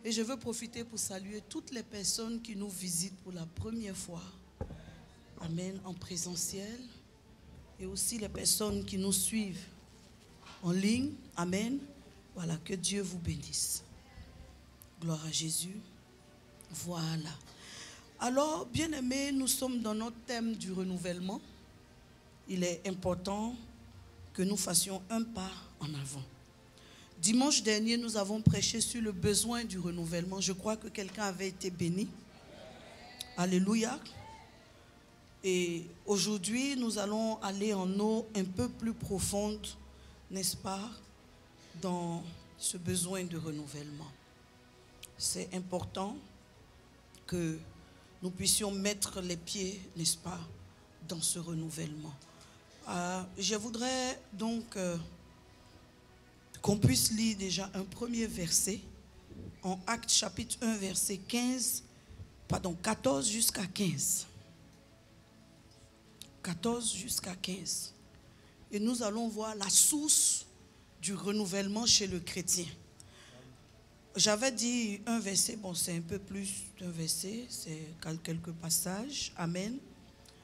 Et je veux profiter pour saluer toutes les personnes qui nous visitent pour la première fois. Amen, en présentiel. Et aussi les personnes qui nous suivent en ligne. Amen. Voilà, que Dieu vous bénisse. Gloire à Jésus. Voilà. Alors, bien-aimés, nous sommes dans notre thème du renouvellement. Il est important que nous fassions un pas en avant. Dimanche dernier, nous avons prêché sur le besoin du renouvellement. Je crois que quelqu'un avait été béni. Alléluia. Et aujourd'hui, nous allons aller en eau un peu plus profonde, n'est-ce pas, dans ce besoin de renouvellement. C'est important que nous puissions mettre les pieds, n'est-ce pas, dans ce renouvellement. Je voudrais donc qu'on puisse lire déjà un premier verset en Actes chapitre 1, verset 14 jusqu'à 15. 14 jusqu'à 15. Et nous allons voir la source du renouvellement chez le chrétien. J'avais dit un verset, bon c'est un peu plus d'un verset, c'est quelques passages. Amen.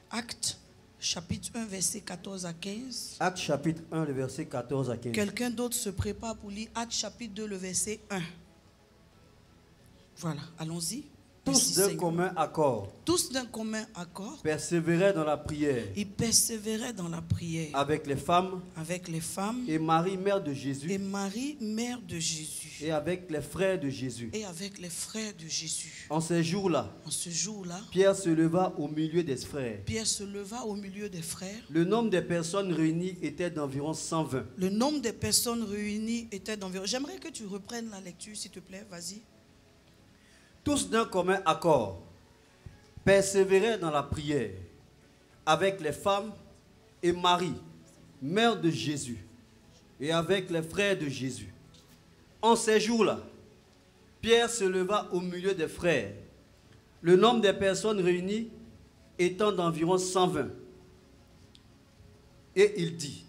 Actes chapitre 1, verset 14 à 15. Actes chapitre 1, le verset 14 à 15. Quelqu'un d'autre se prépare pour lire Actes chapitre 2, le verset 1. Voilà, allons-y. Tous d'un commun accord. Tous d'un commun accord. Persévéraient dans la prière. Ils persévéraient dans la prière. Avec les femmes. Avec les femmes. Et Marie, mère de Jésus. Et Marie, mère de Jésus. Et avec les frères de Jésus. Et avec les frères de Jésus. En ces jours-là. En ce jour-là. Pierre se leva au milieu des frères. Pierre se leva au milieu des frères. Le nombre des personnes réunies était d'environ 120. Le nombre des personnes réunies était d'environ... J'aimerais que tu reprennes la lecture, s'il te plaît. Vas-y. Tous d'un commun accord, persévéraient dans la prière, avec les femmes et Marie, mère de Jésus, et avec les frères de Jésus. En ces jours-là, Pierre se leva au milieu des frères, le nombre des personnes réunies étant d'environ 120. Et il dit,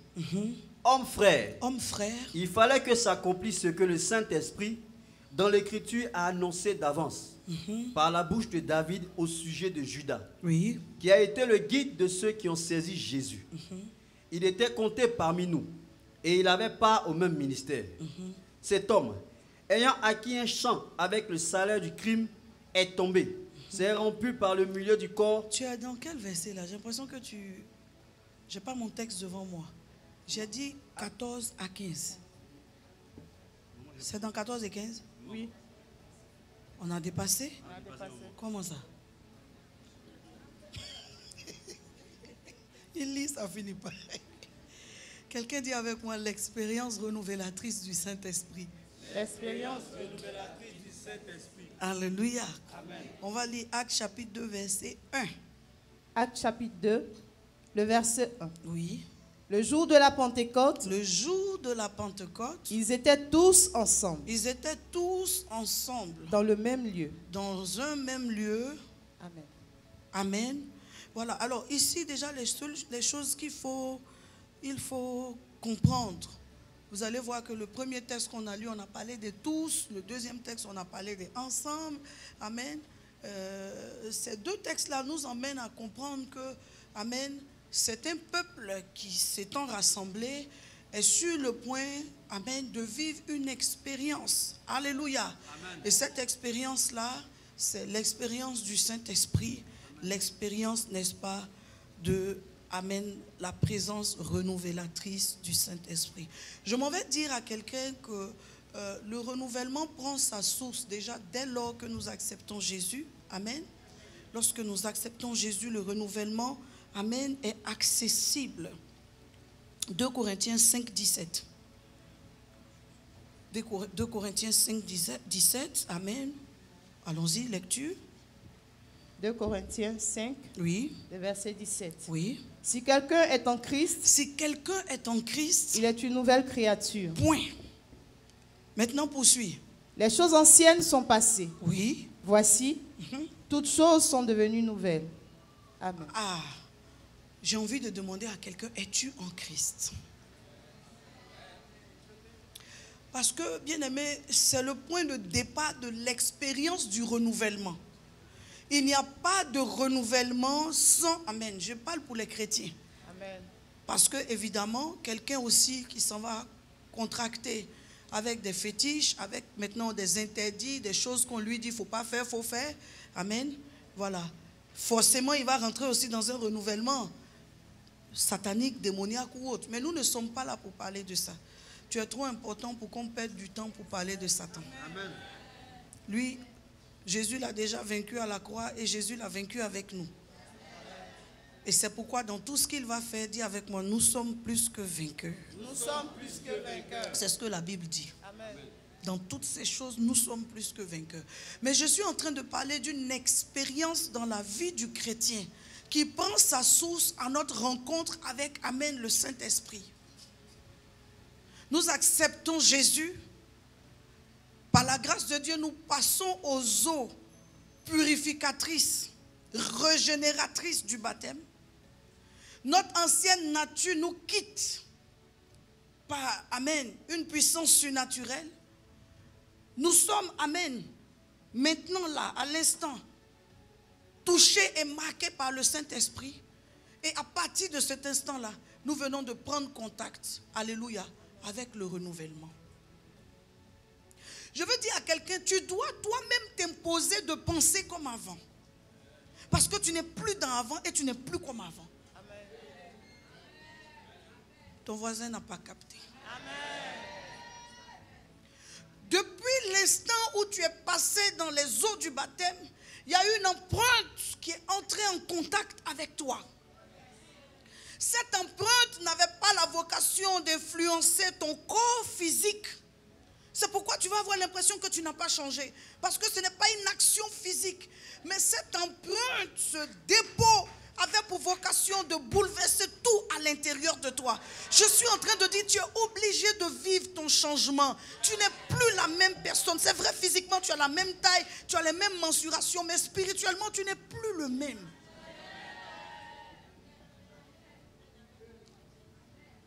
Hommes frères, il fallait que s'accomplisse ce que le Saint-Esprit dans l'Écriture a annoncé d'avance par la bouche de David au sujet de Judas, qui a été le guide de ceux qui ont saisi Jésus. Il était compté parmi nous et il avait part au même ministère. Cet homme, ayant acquis un champ avec le salaire du crime, est tombé, s'est rompu par le milieu du corps. Tu es dans quel verset là? J'ai l'impression que tu... Je n'ai pas mon texte devant moi. J'ai dit 14 à 15. C'est dans 14 et 15? Oui. On a dépassé? On a dépassé. Comment ça? Il lit, ça finit pas. Quelqu'un dit avec moi l'expérience renouvélatrice du Saint-Esprit. L'expérience renouvélatrice du Saint-Esprit. Alléluia. Amen. On va lire Actes chapitre 2, verset 1. Actes chapitre 2, le verset 1. Oui. Le jour de la Pentecôte. Le jour de la Pentecôte. Ils étaient tous ensemble. Ils étaient tous ensemble. Dans le même lieu. Dans un même lieu. Amen. Amen. Voilà. Alors ici déjà les choses il faut comprendre. Vous allez voir que le premier texte qu'on a lu, on a parlé de tous. Le deuxième texte, on a parlé de ensemble. Amen. Ces deux textes-là nous emmènent à comprendre que, amen, c'est un peuple qui s'étant rassemblé est sur le point, amen, de vivre une expérience. Alléluia. Amen. Et cette expérience-là, c'est l'expérience du Saint-Esprit, l'expérience, n'est-ce pas, de, amen, la présence renouvélatrice du Saint-Esprit. Je m'en vais dire à quelqu'un que le renouvellement prend sa source déjà dès lors que nous acceptons Jésus. Amen. Lorsque nous acceptons Jésus, le renouvellement, amen, est accessible. 2 Corinthiens 5, 17. 2 Corinthiens 5, 17. Amen. Allons-y, lecture. 2 Corinthiens 5, oui. Le verset 17. Oui. Si quelqu'un est en Christ, si quelqu'un est en Christ, il est une nouvelle créature. Point. Maintenant, poursuis. Les choses anciennes sont passées. Oui. Voici, toutes choses sont devenues nouvelles. Amen. Ah, j'ai envie de demander à quelqu'un, es-tu en Christ? Parce que, bien aimé, c'est le point de départ de l'expérience du renouvellement. Il n'y a pas de renouvellement sans... Amen. Je parle pour les chrétiens. Amen. Parce que, évidemment, quelqu'un aussi qui s'en va contracter avec des fétiches, avec maintenant des interdits, des choses qu'on lui dit, il ne faut pas faire, il faut faire. Amen. Voilà. Forcément, il va rentrer aussi dans un renouvellement satanique, démoniaque ou autre. Mais nous ne sommes pas là pour parler de ça. Tu es trop important pour qu'on perde du temps pour parler de Satan. Amen. Lui, Jésus l'a déjà vaincu à la croix et Jésus l'a vaincu avec nous. Et c'est pourquoi dans tout ce qu'il va faire, dis avec moi, nous sommes plus que vainqueurs. Nous sommes plus que vainqueurs. C'est ce que la Bible dit. Amen. Dans toutes ces choses, nous sommes plus que vainqueurs. Mais je suis en train de parler d'une expérience dans la vie du chrétien qui prend sa source à notre rencontre avec, Amen, le Saint-Esprit. Nous acceptons Jésus. Par la grâce de Dieu, nous passons aux eaux purificatrices, régénératrices du baptême. Notre ancienne nature nous quitte par, Amen, une puissance surnaturelle. Nous sommes, Amen, maintenant là, à l'instant, touchés et marqués par le Saint-Esprit. Et à partir de cet instant-là, nous venons de prendre contact, alléluia, avec le renouvellement. Je veux dire à quelqu'un, tu dois toi-même t'imposer de penser comme avant. Parce que tu n'es plus dans avant et tu n'es plus comme avant. Amen. Ton voisin n'a pas capté. Amen. Depuis l'instant où tu es passé dans les eaux du baptême, il y a une empreinte qui est entrée en contact avec toi. Cette empreinte n'avait pas la vocation d'influencer ton corps physique. C'est pourquoi tu vas avoir l'impression que tu n'as pas changé. Parce que ce n'est pas une action physique. Mais cette empreinte, ce dépôt, avait pour vocation de bouleverser tout à l'intérieur de toi. Je suis en train de dire, tu es obligé de vivre ton changement. Tu n'es plus la même personne. C'est vrai, physiquement, tu as la même taille, tu as les mêmes mensurations, mais spirituellement, tu n'es plus le même.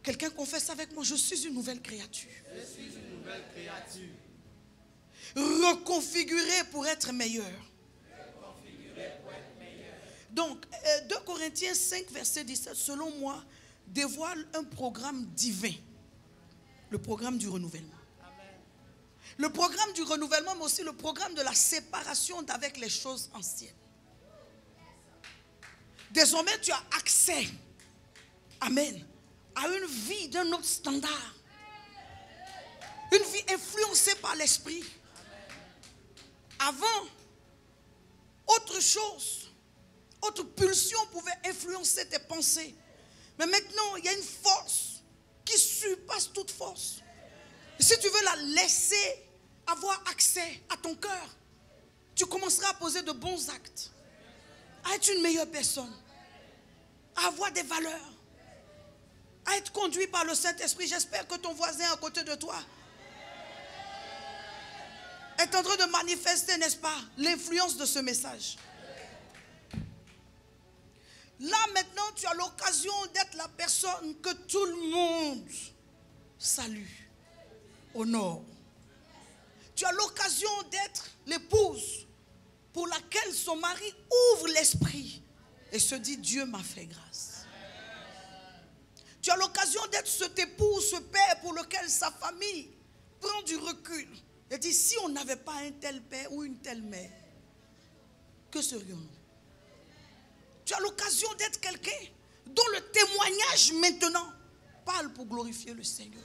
Quelqu'un confesse avec moi, je suis une nouvelle créature. Je suis une nouvelle créature. Reconfigurée pour être meilleur. Donc, 2 Corinthiens 5, verset 17, selon moi, dévoile un programme divin. Le programme du renouvellement. Amen. Le programme du renouvellement, mais aussi le programme de la séparation d'avec les choses anciennes. Désormais, tu as accès, Amen, à une vie d'un autre standard. Une vie influencée par l'esprit. Avant, autre chose, autre pulsion pouvait influencer tes pensées. Mais maintenant, il y a une force qui surpasse toute force. Et si tu veux la laisser avoir accès à ton cœur, tu commenceras à poser de bons actes, à être une meilleure personne, à avoir des valeurs, à être conduit par le Saint-Esprit. J'espère que ton voisin à côté de toi est en train de manifester, n'est-ce pas, l'influence de ce message. Là maintenant, tu as l'occasion d'être la personne que tout le monde salue, honore. Tu as l'occasion d'être l'épouse pour laquelle son mari ouvre l'esprit et se dit, Dieu m'a fait grâce. Tu as l'occasion d'être cet époux, ce père pour lequel sa famille prend du recul et dit, si on n'avait pas un tel père ou une telle mère, que serions-nous? Tu as l'occasion d'être quelqu'un dont le témoignage maintenant parle pour glorifier le Seigneur.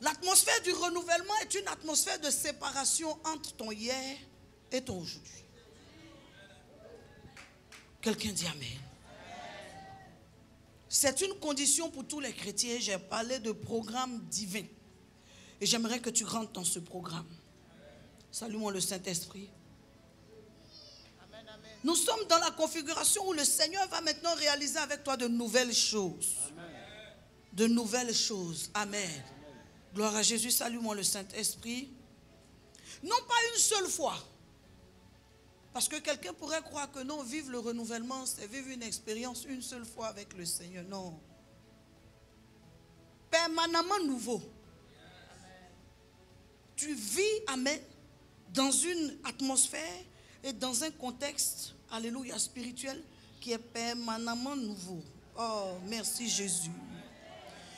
L'atmosphère du renouvellement est une atmosphère de séparation entre ton hier et ton aujourd'hui. Quelqu'un dit Amen. C'est une condition pour tous les chrétiens. J'ai parlé de programme divin. Et j'aimerais que tu rentres dans ce programme. Salue-moi le Saint-Esprit. Nous sommes dans la configuration où le Seigneur va maintenant réaliser avec toi de nouvelles choses. Amen. De nouvelles choses. Amen. Amen. Gloire à Jésus. Salue-moi le Saint-Esprit. Non pas une seule fois. Parce que quelqu'un pourrait croire que non, vivre le renouvellement, c'est vivre une expérience une seule fois avec le Seigneur. Non. permanemment nouveau. Tu vis, amen, dans une atmosphère et dans un contexte, alléluia, spirituel, qui est permanemment nouveau. Oh, merci Jésus.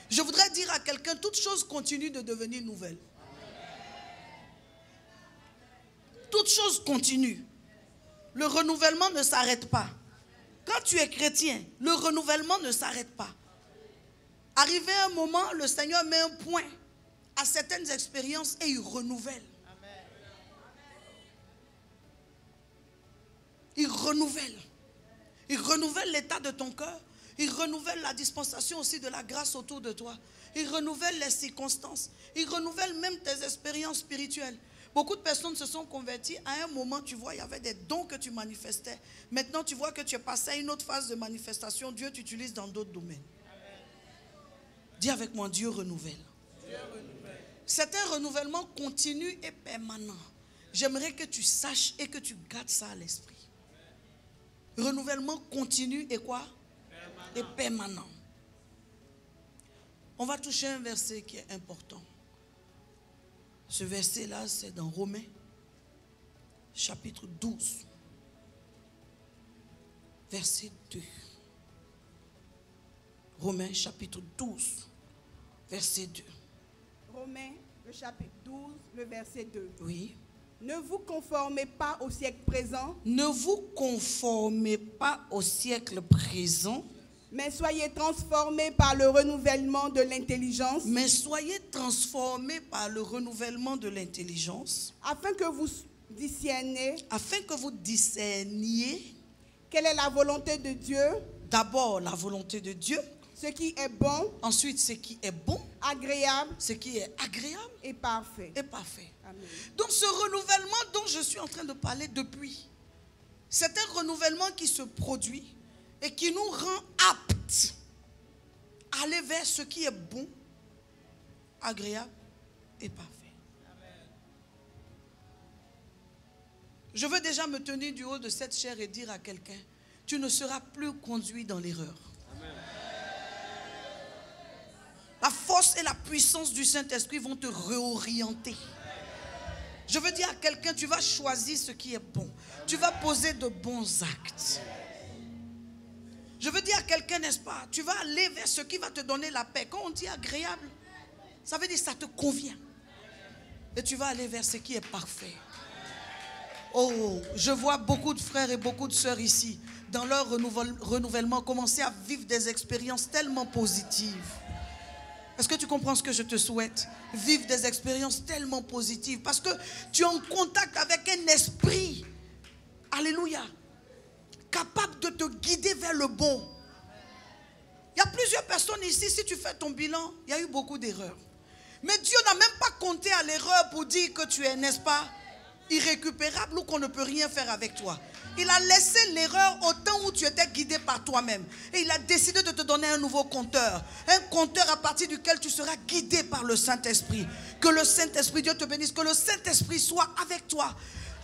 Je voudrais dire à quelqu'un, toute chose continue de devenir nouvelle. Toute chose continue. Le renouvellement ne s'arrête pas. Quand tu es chrétien, le renouvellement ne s'arrête pas. Arrivé un moment, le Seigneur met un point à certaines expériences et il renouvelle. Il renouvelle. Il renouvelle l'état de ton cœur. Il renouvelle la dispensation aussi de la grâce autour de toi. Il renouvelle les circonstances. Il renouvelle même tes expériences spirituelles. Beaucoup de personnes se sont converties. À un moment, tu vois, il y avait des dons que tu manifestais. Maintenant, tu vois que tu es passé à une autre phase de manifestation. Dieu t'utilise dans d'autres domaines. Dis avec moi, Dieu renouvelle. C'est un renouvellement continu et permanent. J'aimerais que tu saches et que tu gardes ça à l'esprit. Renouvellement continu et quoi? Et permanent. On va toucher un verset qui est important. Ce verset-là, c'est dans Romains, chapitre 12, verset 2. Romains, chapitre 12, verset 2. Romains, le chapitre 12, le verset 2. Oui. Ne vous conformez pas au siècle présent. Ne vous conformez pas au siècle présent. Mais soyez transformés par le renouvellement de l'intelligence. Mais soyez transformés par le renouvellement de l'intelligence. Afin que vous discerniez. Afin que vous discerniez. Quelle est la volonté de Dieu. D'abord la volonté de Dieu. Ce qui est bon. Ensuite ce qui est bon. Agréable. Ce qui est agréable. Et parfait. Et parfait. Amen. Donc ce renouvellement dont je suis en train de parler depuis, c'est un renouvellement qui se produit et qui nous rend aptes à aller vers ce qui est bon, agréable et parfait. Amen. Je veux déjà me tenir du haut de cette chair et dire à quelqu'un, tu ne seras plus conduit dans l'erreur. La force et la puissance du Saint-Esprit vont te réorienter. Je veux dire à quelqu'un, tu vas choisir ce qui est bon. Tu vas poser de bons actes. Je veux dire à quelqu'un, n'est-ce pas, tu vas aller vers ce qui va te donner la paix. Quand on dit agréable, ça veut dire que ça te convient. Et tu vas aller vers ce qui est parfait. Oh, je vois beaucoup de frères et beaucoup de sœurs ici, dans leur renouvellement, commencer à vivre des expériences tellement positives. Est-ce que tu comprends ce que je te souhaite? Vivre des expériences tellement positives. Parce que tu es en contact avec un esprit. Alléluia. Capable de te guider vers le bon. Il y a plusieurs personnes ici, si tu fais ton bilan, il y a eu beaucoup d'erreurs. Mais Dieu n'a même pas compté à l'erreur pour dire que tu es, n'est-ce pas, irrécupérable ou qu'on ne peut rien faire avec toi. Il a laissé l'erreur au temps où tu étais guidé par toi-même. Et il a décidé de te donner un nouveau compteur. Un compteur à partir duquel tu seras guidé par le Saint-Esprit. Que le Saint-Esprit, Dieu te bénisse, que le Saint-Esprit soit avec toi.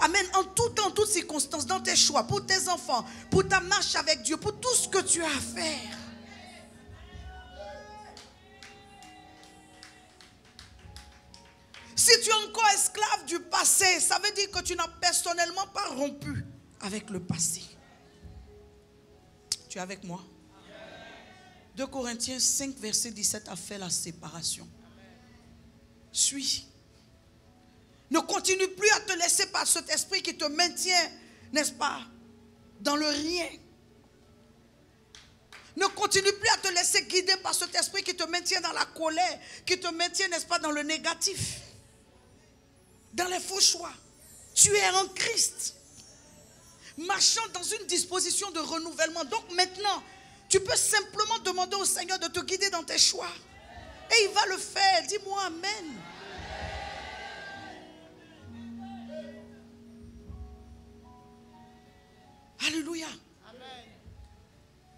Amen. En tout temps, en toutes circonstances, dans tes choix, pour tes enfants, pour ta marche avec Dieu, pour tout ce que tu as à faire. Si tu es encore esclave du passé, ça veut dire que tu n'as personnellement pas rompu avec le passé. Tu es avec moi? 2 Corinthiens 5, verset 17 a fait la séparation. Suis. Ne continue plus à te laisser par cet esprit qui te maintient, n'est-ce pas, dans le rien. Ne continue plus à te laisser guider par cet esprit qui te maintient dans la colère, qui te maintient, n'est-ce pas, dans le négatif, dans les faux choix. Tu es en Christ, marchant dans une disposition de renouvellement. Donc maintenant, tu peux simplement demander au Seigneur de te guider dans tes choix. Et il va le faire. Dis-moi amen. Alléluia. Amen.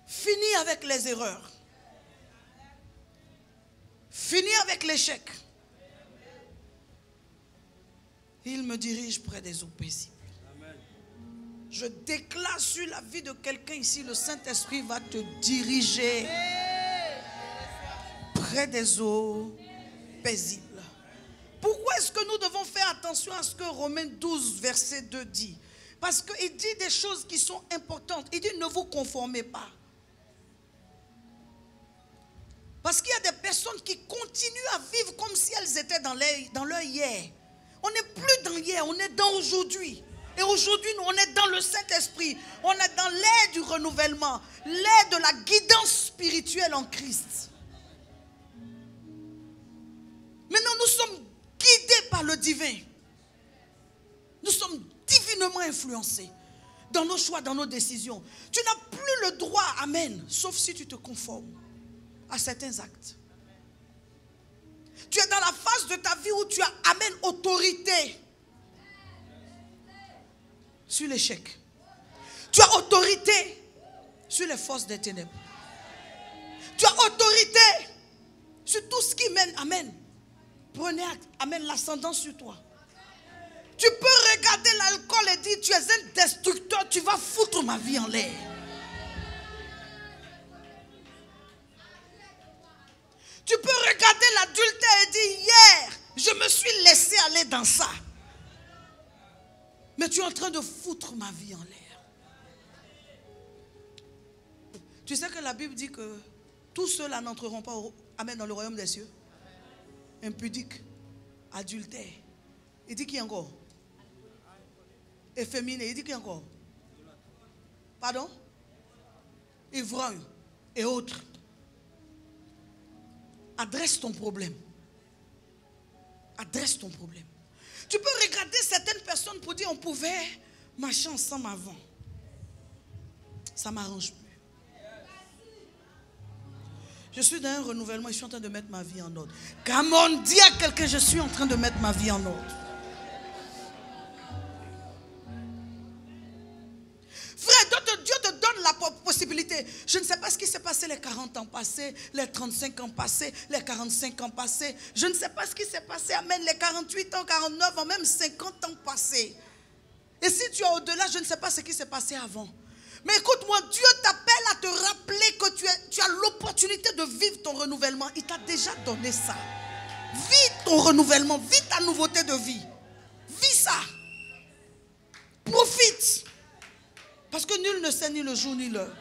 Finis avec les erreurs. Finis avec l'échec. Il me dirige près des eaux paisibles. Je déclare sur la vie de quelqu'un ici, le Saint-Esprit va te diriger près des eaux paisibles. Pourquoi est-ce que nous devons faire attention à ce que Romains 12, verset 2 dit? Parce qu'il dit des choses qui sont importantes. Il dit ne vous conformez pas. Parce qu'il y a des personnes qui continuent à vivre comme si elles étaient dans leur hier. On n'est plus dans hier, on est dans aujourd'hui. Et aujourd'hui, nous, on est dans le Saint-Esprit. On est dans l'ère du renouvellement, l'ère de la guidance spirituelle en Christ. Maintenant, nous sommes guidés par le divin. Nous sommes divinement influencés dans nos choix, dans nos décisions. Tu n'as plus le droit, amen, sauf si tu te conformes à certains actes. Tu es dans la phase de ta vie où tu as, amen, autorité sur l'échec. Tu as autorité sur les forces des ténèbres. Tu as autorité sur tout ce qui mène, amen. Prenez, amen, l'ascendant sur toi. Tu peux regarder l'alcool et dire tu es un destructeur, tu vas foutre ma vie en l'air. Tu peux regarder l'adultère et dire hier, je me suis laissé aller dans ça. Mais tu es en train de foutre ma vie en l'air. Tu sais que la Bible dit que tous ceux-là n'entreront pas amen, dans le royaume des cieux. Impudique, adultère. Il dit qui encore? Efféminé. Il dit qui encore? Pardon? Ivrogne et autres. Adresse ton problème. Adresse ton problème. Tu peux regarder certaines personnes pour dire on pouvait marcher ensemble avant. Ça ne m'arrange plus. Je suis dans un renouvellement, je suis en train de mettre ma vie en ordre. Come on, dis à quelqu'un, je suis en train de mettre ma vie en ordre. Frère, Dieu te donne la possibilité. Je ne sais pas ce qui s'est passé les 40 ans passés, les 35 ans passés, les 45 ans passés. Je ne sais pas ce qui s'est passé, amen, les 48 ans, 49 ans, même 50 ans passés. Et si tu es au-delà, je ne sais pas ce qui s'est passé avant. Mais écoute-moi, Dieu t'appelle à te rappeler que tu as l'opportunité de vivre ton renouvellement. Il t'a déjà donné ça. Vis ton renouvellement, vis ta nouveauté de vie. Vis ça. Profite. Parce que nul ne sait ni le jour ni l'heure.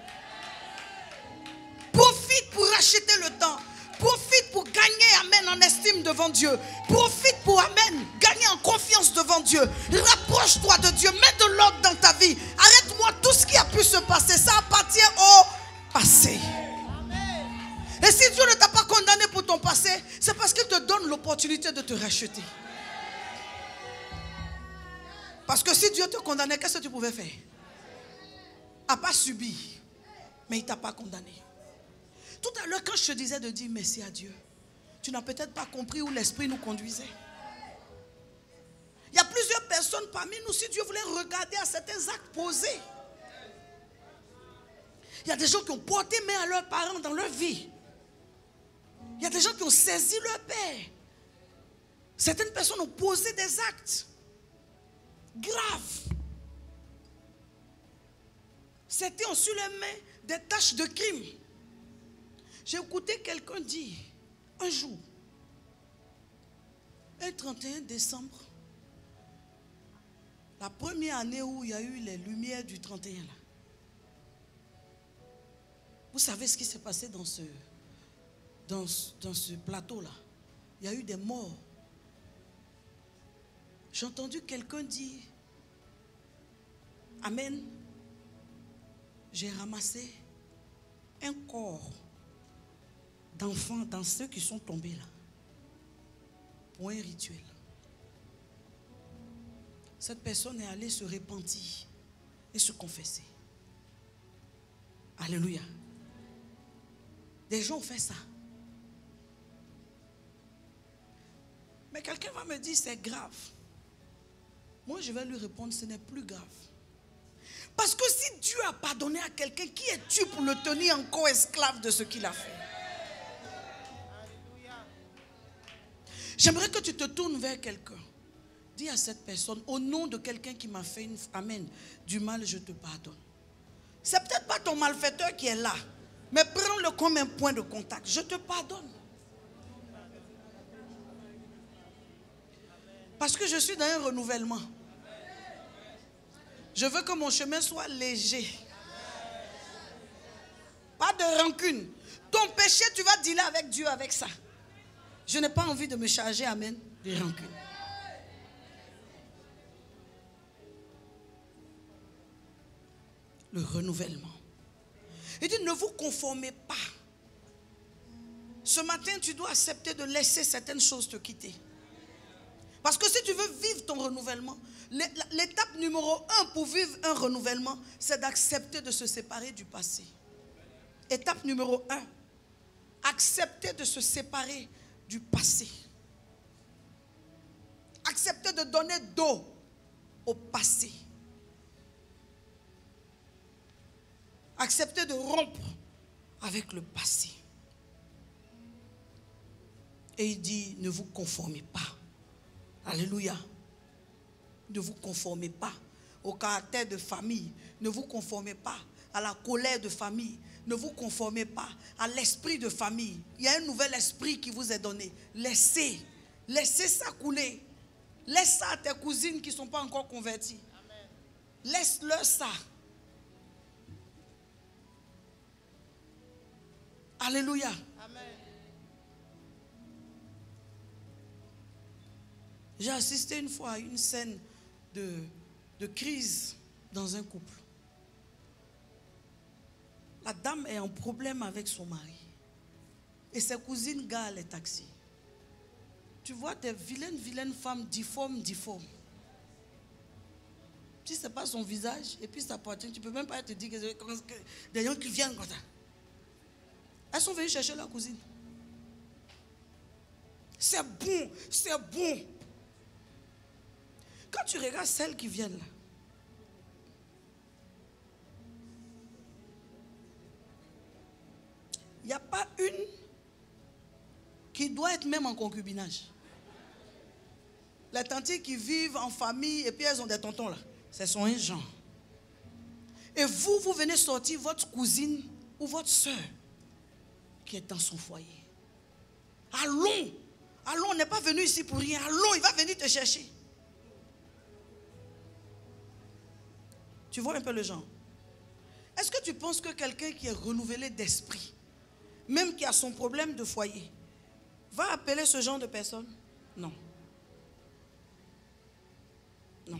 Profite pour racheter le temps. Profite pour gagner, amen, en estime devant Dieu. Profite pour, amen, gagner en confiance devant Dieu. Rapproche-toi de Dieu. Mets de l'ordre dans ta vie. Arrête-moi tout ce qui a pu se passer. Ça appartient au passé. Et si Dieu ne t'a pas condamné pour ton passé, c'est parce qu'il te donne l'opportunité de te racheter. Parce que si Dieu te condamnait, qu'est-ce que tu pouvais faire? À pas subir. Mais il ne t'a pas condamné. Tout à l'heure, quand je te disais de dire merci à Dieu, tu n'as peut-être pas compris où l'Esprit nous conduisait. Il y a plusieurs personnes parmi nous, si Dieu voulait regarder à certains actes posés. Il y a des gens qui ont porté main à leurs parents dans leur vie. Il y a des gens qui ont saisi leur père. Certaines personnes ont posé des actes graves. Certains ont sur les mains des tâches de crime. J'ai écouté quelqu'un dire un jour, un 31 décembre, la première année où il y a eu les lumières du 31 là. Vous savez ce qui s'est passé dans ce plateau là? Il y a eu des morts. J'ai entendu quelqu'un dire, amen, j'ai ramassé un corps d'enfants dans ceux qui sont tombés là pour un rituel. Cette personne est allée se repentir et se confesser. Alléluia. Des gens ont fait ça. Mais quelqu'un va me dire c'est grave. Moi je vais lui répondre ce n'est plus grave. Parce que si Dieu a pardonné à quelqu'un, qui es-tu pour le tenir encore esclave de ce qu'il a fait? J'aimerais que tu te tournes vers quelqu'un. Dis à cette personne, au nom de quelqu'un qui m'a fait amen, du mal, je te pardonne. C'est peut-être pas ton malfaiteur qui est là, mais prends-le comme un point de contact. Je te pardonne. Parce que je suis dans un renouvellement. Je veux que mon chemin soit léger. Pas de rancune. Ton péché, tu vas dealer avec Dieu avec ça. Je n'ai pas envie de me charger, amen, de rancune. Le renouvellement. Il dit, ne vous conformez pas. Ce matin, tu dois accepter de laisser certaines choses te quitter. Parce que si tu veux vivre ton renouvellement, l'étape numéro 1 pour vivre un renouvellement, c'est d'accepter de se séparer du passé. Étape numéro 1, accepter de se séparer du passé. Accepter de donner dos au passé. Accepter de rompre avec le passé. Et il dit, ne vous conformez pas. Alléluia. Ne vous conformez pas au caractère de famille. Ne vous conformez pas à la colère de famille. Ne vous conformez pas à l'esprit de famille. Il y a un nouvel esprit qui vous est donné. Laissez ça couler. Laisse ça à tes cousines qui ne sont pas encore converties. Laisse-leur ça. Alléluia. Amen. J'ai assisté une fois à une scène de crise dans un couple. La dame est en problème avec son mari. Et ses cousines garent les taxis. Tu vois des vilaines femmes difformes. Si ce n'est pas son visage et puis sa poitrine, tu ne peux même pas te dire que des gens qui viennent comme ça. Elles sont venues chercher la cousine. C'est bon. Quand tu regardes celles qui viennent là, il n'y a pas une qui doit être même en concubinage. Les tantes qui vivent en famille et puis elles ont des tontons là. Ce sont un genre. Et vous venez sortir votre cousine ou votre soeur qui est dans son foyer. Allons, on n'est pas venu ici pour rien. Allons, il va venir te chercher. Tu vois un peu le genre. Est-ce que tu penses que quelqu'un qui est renouvelé d'esprit, même qui a son problème de foyer, va appeler ce genre de personne? Non. Non.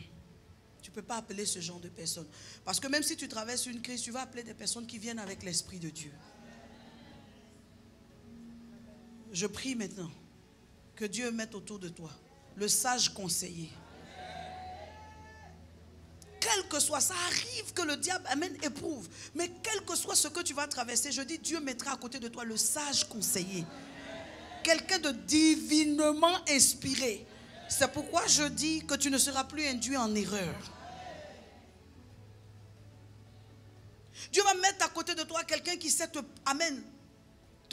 Tu ne peux pas appeler ce genre de personne. Parce que même si tu traverses une crise, tu vas appeler des personnes qui viennent avec l'Esprit de Dieu. Je prie maintenant que Dieu mette autour de toi le sage conseiller. Quel que soit, ça arrive que le diable éprouve. Mais quel que soit ce que tu vas traverser, je dis, Dieu mettra à côté de toi le sage conseiller. Quelqu'un de divinement inspiré. C'est pourquoi je dis que tu ne seras plus induit en erreur. Dieu va mettre à côté de toi quelqu'un qui sait te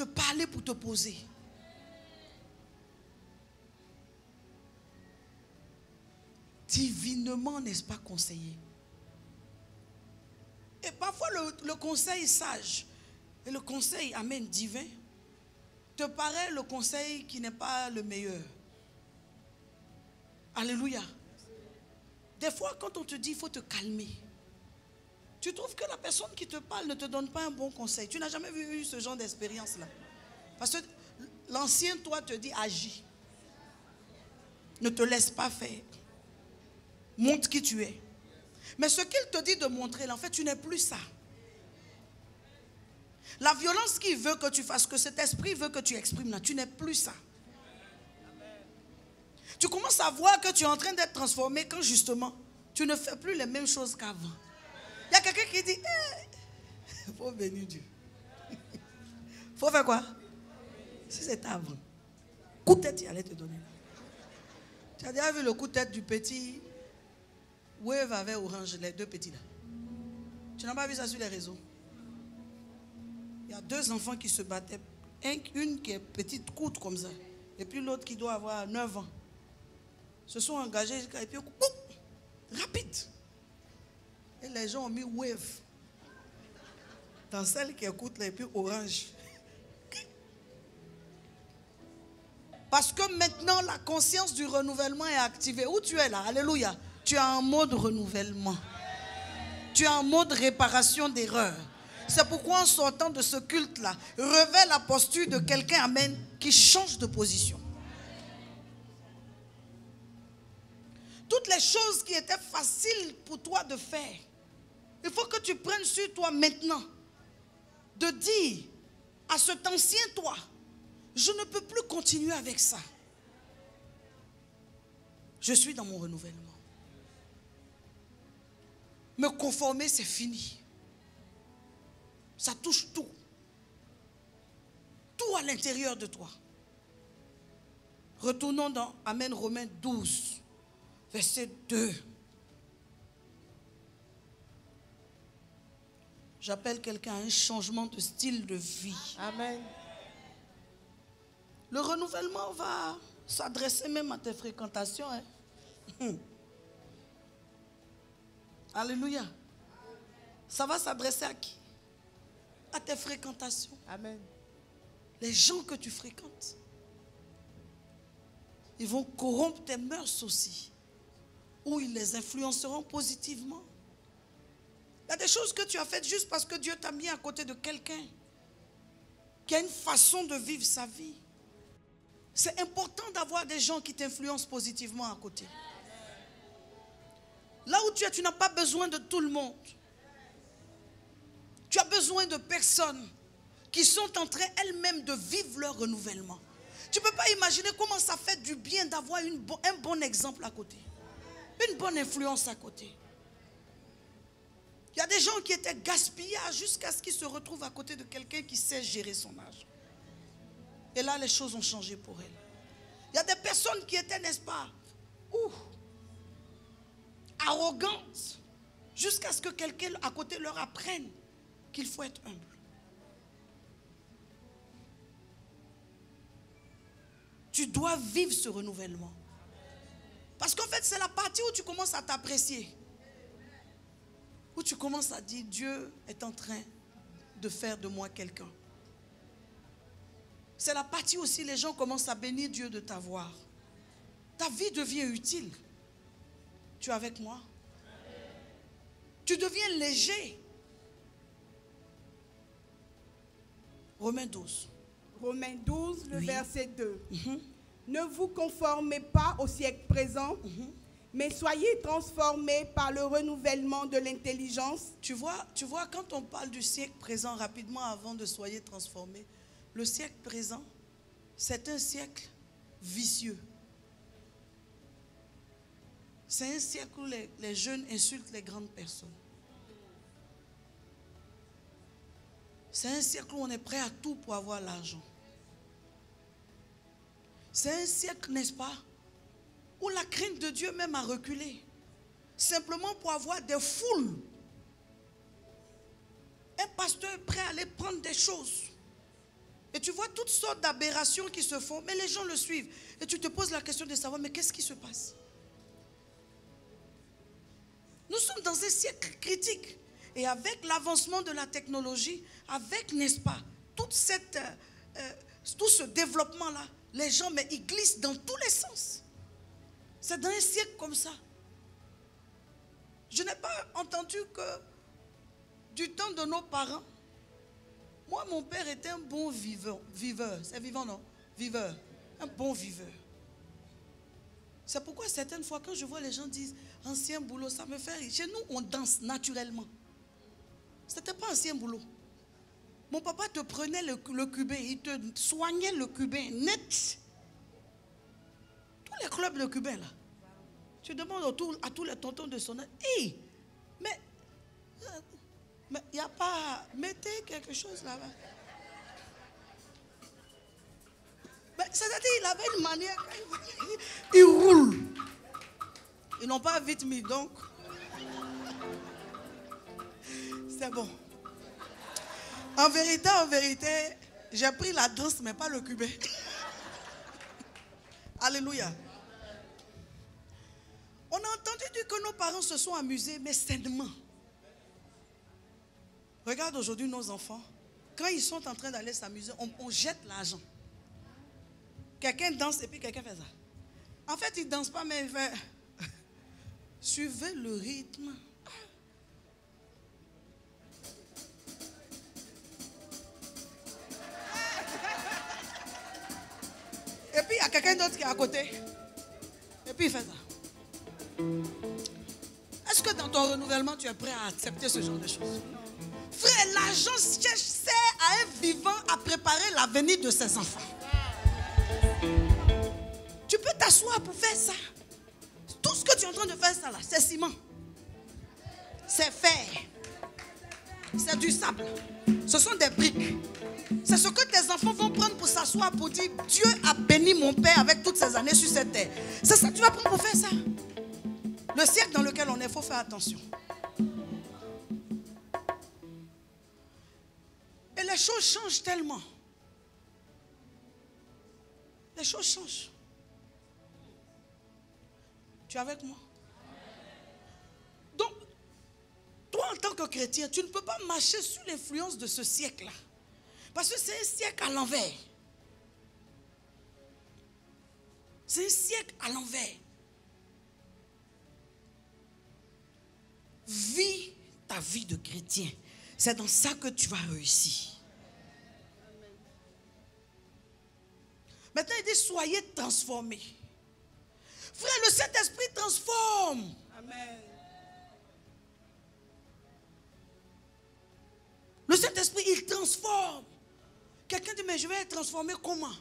parler pour te poser. Divinement, n'est-ce pas, conseillé? Et parfois le conseil sage et le conseil, amen, divin, te paraît le conseil qui n'est pas le meilleur. Alléluia. Des fois, quand on te dit il faut te calmer, tu trouves que la personne qui te parle ne te donne pas un bon conseil. Tu n'as jamais eu ce genre d'expérience-là. Parce que l'ancien toi te dit agis. Ne te laisse pas faire. Montre qui tu es. Mais ce qu'il te dit de montrer, là, en fait, tu n'es plus ça. La violence qu'il veut que tu fasses, que cet esprit veut que tu exprimes, là, tu n'es plus ça. Tu commences à voir que tu es en train d'être transformé quand justement, tu ne fais plus les mêmes choses qu'avant. Il y a quelqu'un qui dit, il faut bénir Dieu. Il faut faire quoi? Si c'était avant, coup de tête, il allait te donner. Tu as déjà vu le coup de tête du petit Wave avec Orange, les deux petits là? Tu n'as pas vu ça sur les réseaux? Il y a deux enfants qui se battaient. Une qui est petite, courte comme ça. Et puis l'autre qui doit avoir 9 ans. Se sont engagés et puis rapide. Et les gens ont mis Wave dans celle qui écoute là, et puis Orange. Parce que maintenant la conscience du renouvellement est activée. Où tu es là? Alléluia. Tu as un mode renouvellement. Tu as un mode réparation d'erreurs. C'est pourquoi en sortant de ce culte-là, revêt la posture de quelqu'un, amen, qui change de position. Toutes les choses qui étaient faciles pour toi de faire, il faut que tu prennes sur toi maintenant de dire à cet ancien toi, je ne peux plus continuer avec ça. Je suis dans mon renouvellement. Me conformer, c'est fini. Ça touche tout. Tout à l'intérieur de toi. Retournons dans Amen Romains 12, verset 2. J'appelle quelqu'un à un changement de style de vie. Amen. Le renouvellement va s'adresser même à tes fréquentations. Hein? Alléluia. Ça va s'adresser à qui? À tes fréquentations. Amen. Les gens que tu fréquentes. Ils vont corrompre tes mœurs aussi. Ou ils les influenceront positivement. Il y a des choses que tu as faites juste parce que Dieu t'a mis à côté de quelqu'un qui a une façon de vivre sa vie. C'est important d'avoir des gens qui t'influencent positivement à côté. Là où tu es, tu n'as pas besoin de tout le monde. Tu as besoin de personnes qui sont en train elles-mêmes de vivre leur renouvellement. Tu ne peux pas imaginer comment ça fait du bien d'avoir un bon exemple à côté. Une bonne influence à côté. Il y a des gens qui étaient gaspillés jusqu'à ce qu'ils se retrouvent à côté de quelqu'un qui sait gérer son âge. Et là, les choses ont changé pour elles. Il y a des personnes qui étaient, n'est-ce pas, arrogantes, jusqu'à ce que quelqu'un à côté leur apprenne qu'il faut être humble. Tu dois vivre ce renouvellement. Parce qu'en fait, c'est la partie où tu commences à t'apprécier. Où tu commences à dire, Dieu est en train de faire de moi quelqu'un. C'est la partie aussi, les gens commencent à bénir Dieu de t'avoir. Ta vie devient utile. Tu es avec moi? Tu deviens léger. Romains 12. Romains 12, le Oui. verset 2. Ne vous conformez pas au siècle présent, mais soyez transformés par le renouvellement de l'intelligence. Tu vois, quand on parle du siècle présent, rapidement avant de soyez transformés, le siècle présent, c'est un siècle vicieux. C'est un siècle où les jeunes insultent les grandes personnes. C'est un siècle où on est prêt à tout pour avoir l'argent. C'est un siècle, n'est-ce pas, où la crainte de Dieu même a reculé. Simplement pour avoir des foules. Un pasteur est prêt à aller prendre des choses. Et tu vois toutes sortes d'aberrations qui se font, mais les gens le suivent. Et tu te poses la question de savoir, mais qu'est-ce qui se passe? Nous sommes dans un siècle critique. Et avec l'avancement de la technologie, avec, n'est-ce pas, tout ce développement-là, les gens, mais ils glissent dans tous les sens. C'est dans un siècle comme ça. Je n'ai pas entendu que du temps de nos parents, moi, mon père était un bon viveur. C'est vivant, non? Viveur. Un bon viveur. C'est pourquoi certaines fois, quand je vois les gens dire ancien boulot, ça me fait rire. Chez nous, on danse naturellement. Ce n'était pas ancien boulot. Mon papa te prenait le cubain, il te soignait le cubain net. Tous les clubs de cubains là. Tu demandes à tous les tontons de son âge, hey, mais il n'y a pas, mettez quelque chose là-bas. C'est-à-dire, il avait une manière, il roule. Ils n'ont pas vite mis, donc c'est bon. En vérité, j'ai pris la danse, mais pas le cubain. Alléluia. On a entendu dire que nos parents se sont amusés, mais sainement. Regarde aujourd'hui nos enfants. Quand ils sont en train d'aller s'amuser, on jette l'argent. Quelqu'un danse et puis quelqu'un fait ça. En fait, il ne danse pas, mais il fait... Suivez le rythme. Et puis, il y a quelqu'un d'autre qui est à côté. Et puis, il fait ça. Est-ce que dans ton renouvellement, tu es prêt à accepter ce genre de choses? Frère, l'argent sert à un vivant à préparer l'avenir de ses enfants. Tu peux t'asseoir pour faire ça. Tout ce que tu es en train de faire ça là, c'est ciment. C'est fer. C'est du sable. Ce sont des briques. C'est ce que tes enfants vont prendre pour s'asseoir pour dire Dieu a béni mon père avec toutes ces années sur cette terre. C'est ça que tu vas prendre pour faire ça. Le siècle dans lequel on est, il faut faire attention. Et les choses changent tellement. Les choses changent. Tu es avec moi? Donc, toi en tant que chrétien, tu ne peux pas marcher sous l'influence de ce siècle-là. Parce que c'est un siècle à l'envers. C'est un siècle à l'envers. Vis ta vie de chrétien. C'est dans ça que tu vas réussir. Maintenant, il dit, soyez transformés. Frère, le Saint-Esprit transforme. Amen. Le Saint-Esprit, il transforme. Quelqu'un dit, mais je vais être transformé comment?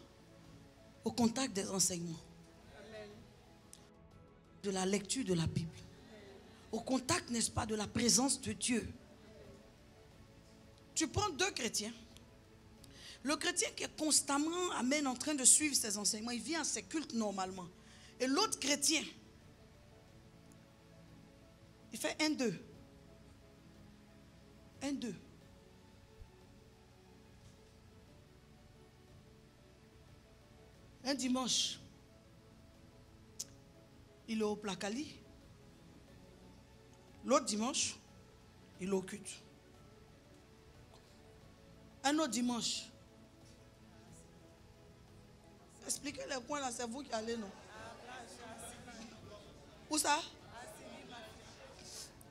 Au contact des enseignements. Amen. De la lecture de la Bible. Au contact, n'est-ce pas, de la présence de Dieu. Tu prends deux chrétiens. Le chrétien qui est constamment, amen, en train de suivre ses enseignements, il vient à ses cultes normalement. Et l'autre chrétien, il fait 1-2. 1-2. Un dimanche, il est au Placali. L'autre dimanche, il est au culte. Un autre dimanche. Expliquez les points là, c'est vous qui allez, non? Où ça?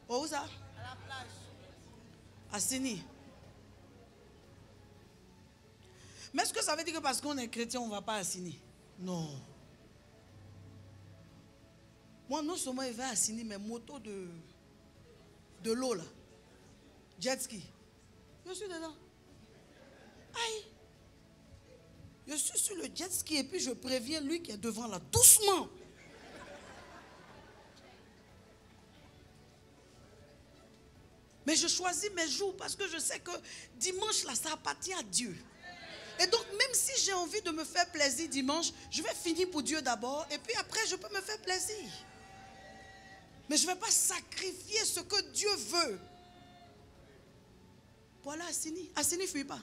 Oh, où ça? À la plage. À Sini. Mais est-ce que ça veut dire que parce qu'on est chrétien, on ne va pas à Sini? Non. Moi, non seulement il va à Sini, mais moto de l'eau là. Jet ski. Je suis dedans. Aïe. Je suis sur le jet ski et puis je préviens lui qui est devant là, doucement. Mais je choisis mes jours parce que je sais que dimanche là, ça appartient à Dieu. Et donc, même si j'ai envie de me faire plaisir dimanche, je vais finir pour Dieu d'abord et puis après, je peux me faire plaisir. Mais je ne vais pas sacrifier ce que Dieu veut. Voilà Assini. Assini ne fuit pas.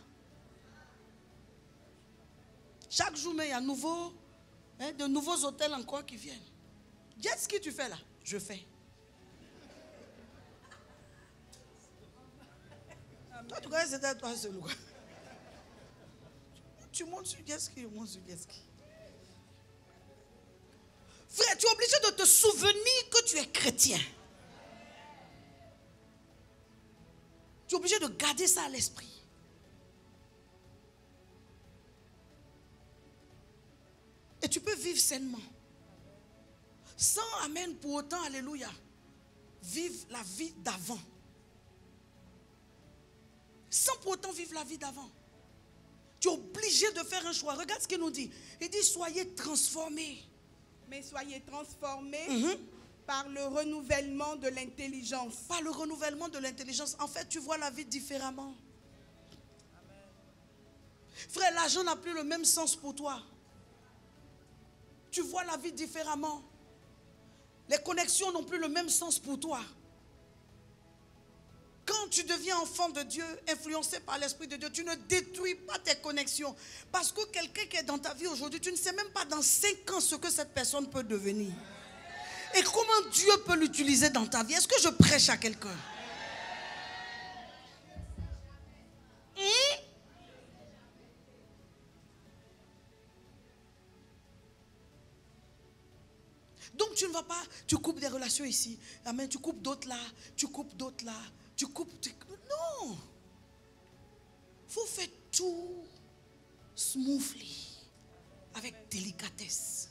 Chaque jour, mais il y a de nouveaux hôtels encore qui viennent. Jet ski tu fais là? Je fais. Toi, tu connais c'était toi seul. Tu montes sur jet ski, je monte sur jet ski. Frère, tu es obligé de te souvenir que tu es chrétien. Tu es obligé de garder ça à l'esprit. Et tu peux vivre sainement. Sans, amen, pour autant, alléluia, vivre la vie d'avant. Sans pour autant vivre la vie d'avant. Tu es obligé de faire un choix. Regarde ce qu'il nous dit. Il dit, soyez transformés. Mais soyez transformés par le renouvellement de l'intelligence. Par le renouvellement de l'intelligence. En fait, tu vois la vie différemment. Amen. Frère, l'argent n'a plus le même sens pour toi. Tu vois la vie différemment. Les connexions n'ont plus le même sens pour toi. Quand tu deviens enfant de Dieu, influencé par l'Esprit de Dieu, tu ne détruis pas tes connexions. Parce que quelqu'un qui est dans ta vie aujourd'hui, tu ne sais même pas dans 5 ans ce que cette personne peut devenir. Et comment Dieu peut l'utiliser dans ta vie. Est-ce que je prêche à quelqu'un? Donc tu ne vas pas, tu coupes des relations ici. Amen. Tu coupes d'autres là. Tu coupes d'autres là. Tu coupes. Non. Il faut faire tout smoothly. Avec délicatesse.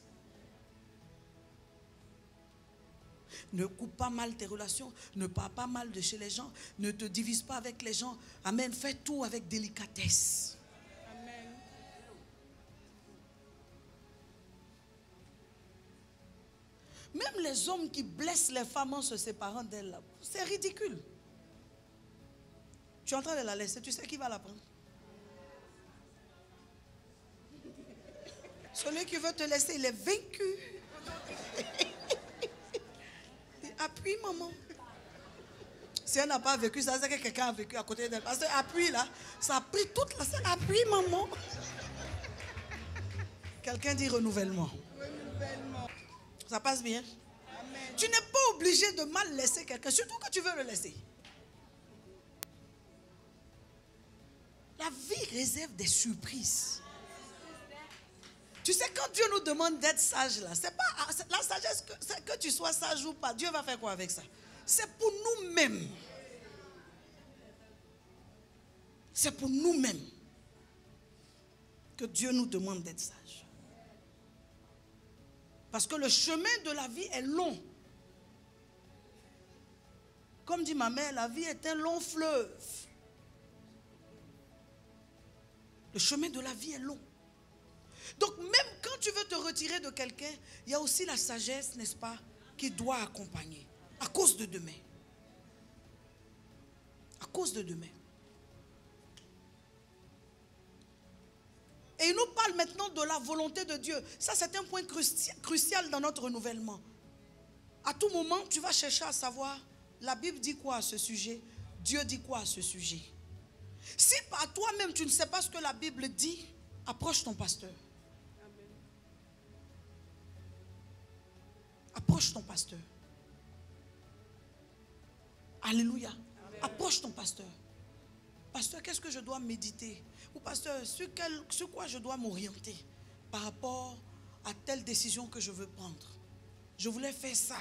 Ne coupe pas mal tes relations. Ne parle pas mal de chez les gens. Ne te divise pas avec les gens. Amen. Fais tout avec délicatesse. Amen. Même les hommes qui blessent les femmes en se séparant d'elles, c'est ridicule. Tu es en train de la laisser, tu sais qui va la prendre? Celui qui veut te laisser, il est vaincu. Appuie, maman. Si elle n'a pas vécu ça, c'est que quelqu'un a vécu à côté d'elle. Parce que appuie là, ça a pris toute la scène. Appuie, maman. Quelqu'un dit renouvellement. Renouvellement. Ça passe bien? Amen. Tu n'es pas obligé de mal laisser quelqu'un, surtout que tu veux le laisser. La vie réserve des surprises. Tu sais, quand Dieu nous demande d'être sage là, c'est pas la sagesse que tu sois sage ou pas. Dieu va faire quoi avec ça? C'est pour nous-mêmes. C'est pour nous-mêmes que Dieu nous demande d'être sages. Parce que le chemin de la vie est long. Comme dit ma mère, la vie est un long fleuve. Le chemin de la vie est long. Donc même quand tu veux te retirer de quelqu'un, il y a aussi la sagesse, n'est-ce pas, qui doit accompagner. À cause de demain. À cause de demain. Et il nous parle maintenant de la volonté de Dieu. Ça, c'est un point crucial dans notre renouvellement. À tout moment, tu vas chercher à savoir, la Bible dit quoi à ce sujet? Dieu dit quoi à ce sujet? Si par toi-même, tu ne sais pas ce que la Bible dit, approche ton pasteur. Approche ton pasteur. Alléluia. Approche ton pasteur. Pasteur, qu'est-ce que je dois méditer? Ou pasteur, sur quoi je dois m'orienter par rapport à telle décision que je veux prendre? Je voulais faire ça.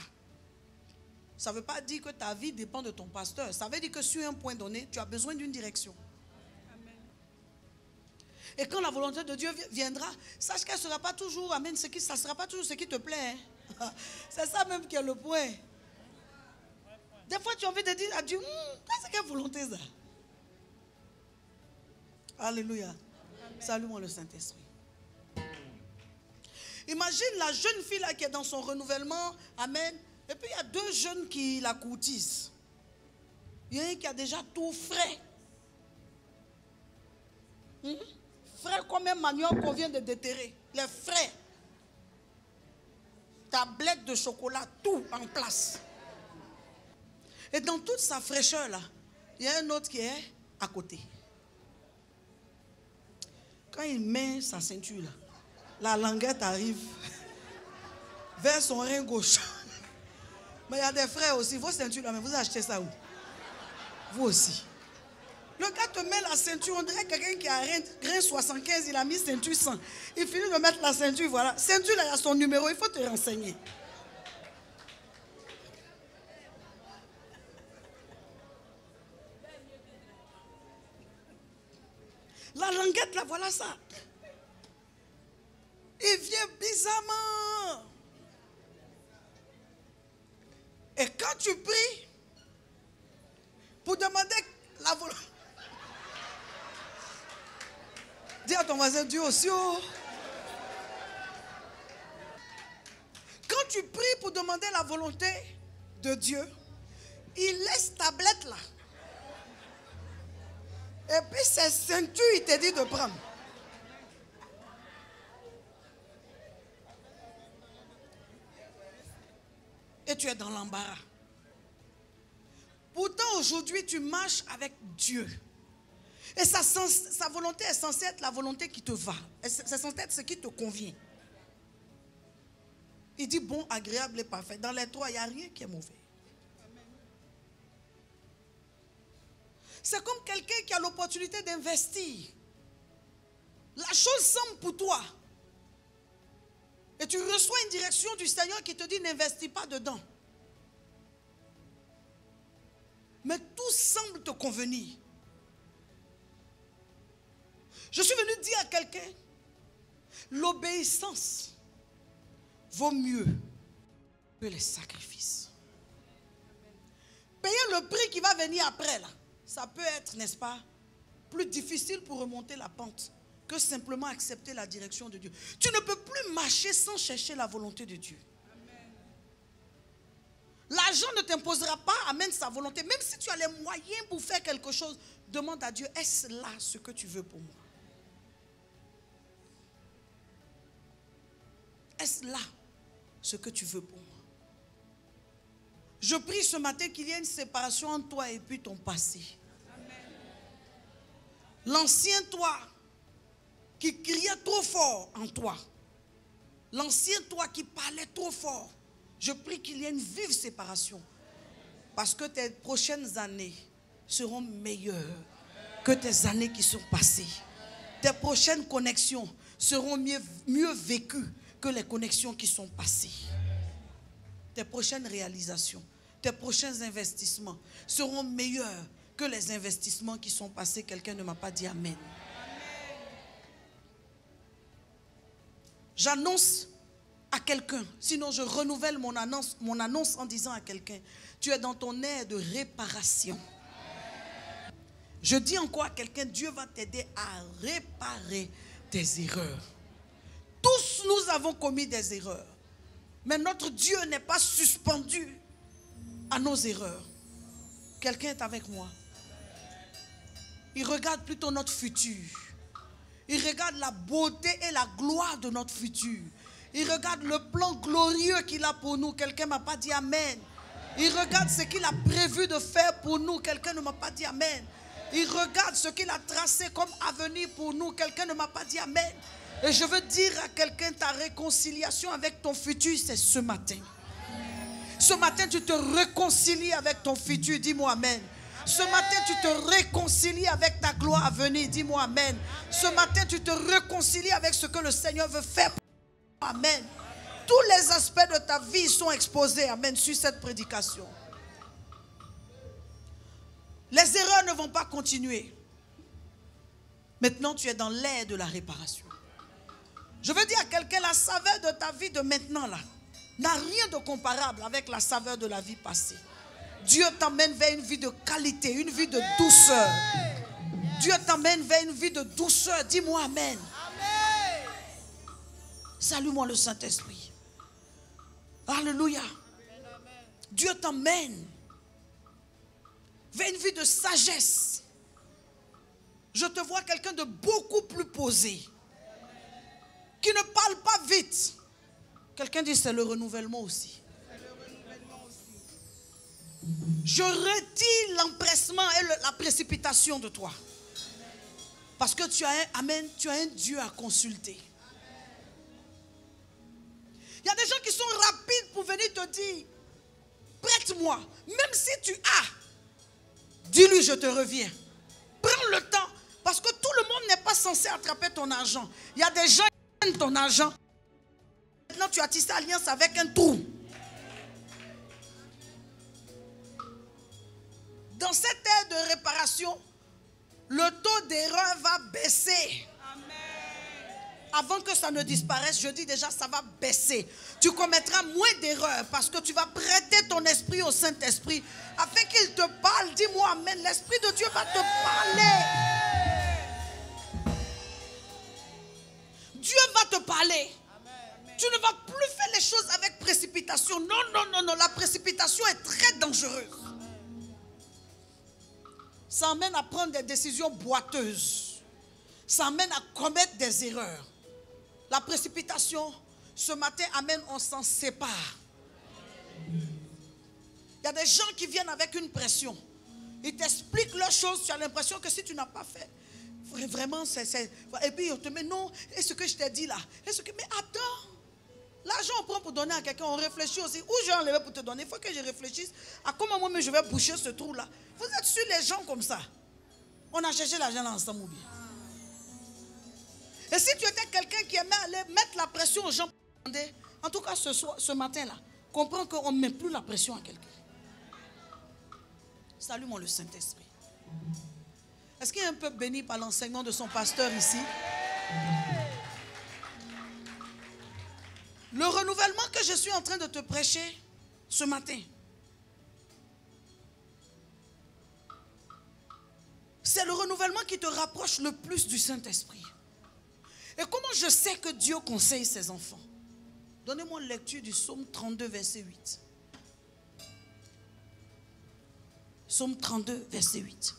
Ça ne veut pas dire que ta vie dépend de ton pasteur. Ça veut dire que sur un point donné, tu as besoin d'une direction. Amen. Et quand la volonté de Dieu viendra, sache qu'elle ne sera pas toujours, amen, ça ne sera pas toujours ce qui te plaît. Hein. C'est ça même qui est le point. Des fois, tu as envie de dire à Dieu, c'est quelle volonté ça? Alléluia. Salue-moi le Saint-Esprit. Imagine la jeune fille là qui est dans son renouvellement. Amen. Et puis il y a deux jeunes qui la courtisent. Il y en a un qui a déjà tout frais. Frais comme un manioc qu'on vient de déterrer. Les frais. Tablette de chocolat, tout en place. Et dans toute sa fraîcheur là, il y a un autre qui est à côté. Quand il met sa ceinture là, la languette arrive vers son rein gauche. Mais il y a des frères aussi, vos ceintures là, mais vous achetez ça où? Vous aussi. Le gars te met la ceinture, on dirait quelqu'un qui a rein 75, il a mis ceinture 100. Il finit de mettre la ceinture, voilà. Ceinture là, il y a son numéro, il faut te renseigner. La languette là, voilà ça. Il vient bizarrement. Et quand tu pries pour demander la volonté, dis à ton voisin, Dieu aussi. Oh. Quand tu pries pour demander la volonté de Dieu, il laisse tablette là. Et puis ses ceintures, il te dit de prendre. Et tu es dans l'embarras. Pourtant, aujourd'hui, tu marches avec Dieu. Et sa volonté est censée être la volonté qui te va. C'est censé être ce qui te convient. Il dit bon, agréable et parfait. Dans les trois, il n'y a rien qui est mauvais. C'est comme quelqu'un qui a l'opportunité d'investir. La chose semble pour toi. Et tu reçois une direction du Seigneur qui te dit n'investis pas dedans. Mais tout semble te convenir. Je suis venu dire à quelqu'un, l'obéissance vaut mieux que les sacrifices. Payer le prix qui va venir après, là, ça peut être, n'est-ce pas, plus difficile pour remonter la pente que simplement accepter la direction de Dieu. Tu ne peux plus marcher sans chercher la volonté de Dieu. L'argent ne t'imposera pas, amène sa volonté. Même si tu as les moyens pour faire quelque chose, demande à Dieu, est-ce là ce que tu veux pour moi? Est-ce là ce que tu veux pour moi? Je prie ce matin qu'il y ait une séparation entre toi et puis ton passé. L'ancien toi qui criait trop fort en toi. L'ancien toi qui parlait trop fort. Je prie qu'il y ait une vive séparation. Parce que tes prochaines années seront meilleures que tes années qui sont passées. Tes prochaines connexions seront mieux vécues que les connexions qui sont passées. Tes prochaines réalisations, tes prochains investissements seront meilleurs que les investissements qui sont passés. Quelqu'un ne m'a pas dit amen. J'annonce à quelqu'un, sinon je renouvelle mon annonce en disant à quelqu'un, tu es dans ton ère de réparation. Je dis encore à quelqu'un, Dieu va t'aider à réparer tes erreurs. Tous nous avons commis des erreurs. Mais notre Dieu n'est pas suspendu à nos erreurs. Quelqu'un est avec moi. Il regarde plutôt notre futur. Il regarde la beauté et la gloire de notre futur. Il regarde le plan glorieux qu'il a pour nous. Quelqu'un ne m'a pas dit amen. Il regarde ce qu'il a prévu de faire pour nous. Quelqu'un ne m'a pas dit amen. Il regarde ce qu'il a tracé comme avenir pour nous. Quelqu'un ne m'a pas dit amen. Et je veux dire à quelqu'un, ta réconciliation avec ton futur, c'est ce matin. Ce matin, tu te réconcilies avec ton futur. Dis-moi amen. Ce matin, tu te réconcilies avec ta gloire à venir. Dis-moi amen. Ce matin, tu te réconcilies avec ce que le Seigneur veut faire pour toi. Amen. Tous les aspects de ta vie sont exposés. Amen. Sur cette prédication. Les erreurs ne vont pas continuer. Maintenant, tu es dans l'ère de la réparation. Je veux dire à quelqu'un, la saveur de ta vie de maintenant là n'a rien de comparable avec la saveur de la vie passée. Dieu t'emmène vers une vie de qualité, une vie de douceur. Dieu t'emmène vers une vie de douceur. Dis-moi amen. Salue-moi le Saint-Esprit. Alléluia. Dieu t'emmène vers une vie de sagesse. Je te vois quelqu'un de beaucoup plus posé, qui ne parle pas vite. Quelqu'un dit c'est le renouvellement aussi. Je retire l'empressement et la précipitation de toi. Parce que tu as un Dieu à consulter. Il y a des gens qui sont rapides pour venir te dire, prête-moi. Même si tu as, dis-lui je te reviens. Prends le temps. Parce que tout le monde n'est pas censé attraper ton argent. Il y a des gens qui prennent ton argent. Maintenant tu as tissé alliance avec un trou. Dans cette ère de réparation, le taux d'erreur va baisser. Avant que ça ne disparaisse, je dis déjà, ça va baisser. Tu commettras moins d'erreurs parce que tu vas prêter ton esprit au Saint-Esprit afin qu'il te parle. Dis-moi amen. L'Esprit de Dieu va te parler. Dieu va te parler. Tu ne vas plus faire les choses avec précipitation. Non, non, non, non. La précipitation est très dangereuse. Ça amène à prendre des décisions boiteuses. Ça amène à commettre des erreurs. La précipitation, ce matin, amène, on s'en sépare. Il y a des gens qui viennent avec une pression. Ils t'expliquent leurs choses. Tu as l'impression que si tu n'as pas fait, vraiment, c'est... Et puis, on te met, non, et ce que je t'ai dit là. Mais attends. L'argent, on prend pour donner à quelqu'un. On réfléchit aussi. Où je vais enlever pour te donner? Il faut que je réfléchisse à comment moi je vais boucher ce trou-là. Vous êtes sur les gens comme ça. On a cherché l'argent là ensemble ou bien? Et si tu étais quelqu'un qui aimait aller mettre la pression aux gens pour En tout cas, ce matin-là, comprends qu'on ne met plus la pression à quelqu'un. Salue-moi le Saint-Esprit. Est-ce qu'il y a un peuple béni par l'enseignement de son pasteur ici? Le renouvellement que je suis en train de te prêcher ce matin, c'est le renouvellement qui te rapproche le plus du Saint-Esprit. Et comment je sais que Dieu conseille ses enfants? Donnez-moi une lecture du psaume 32, verset 8. Psaume 32, verset 8.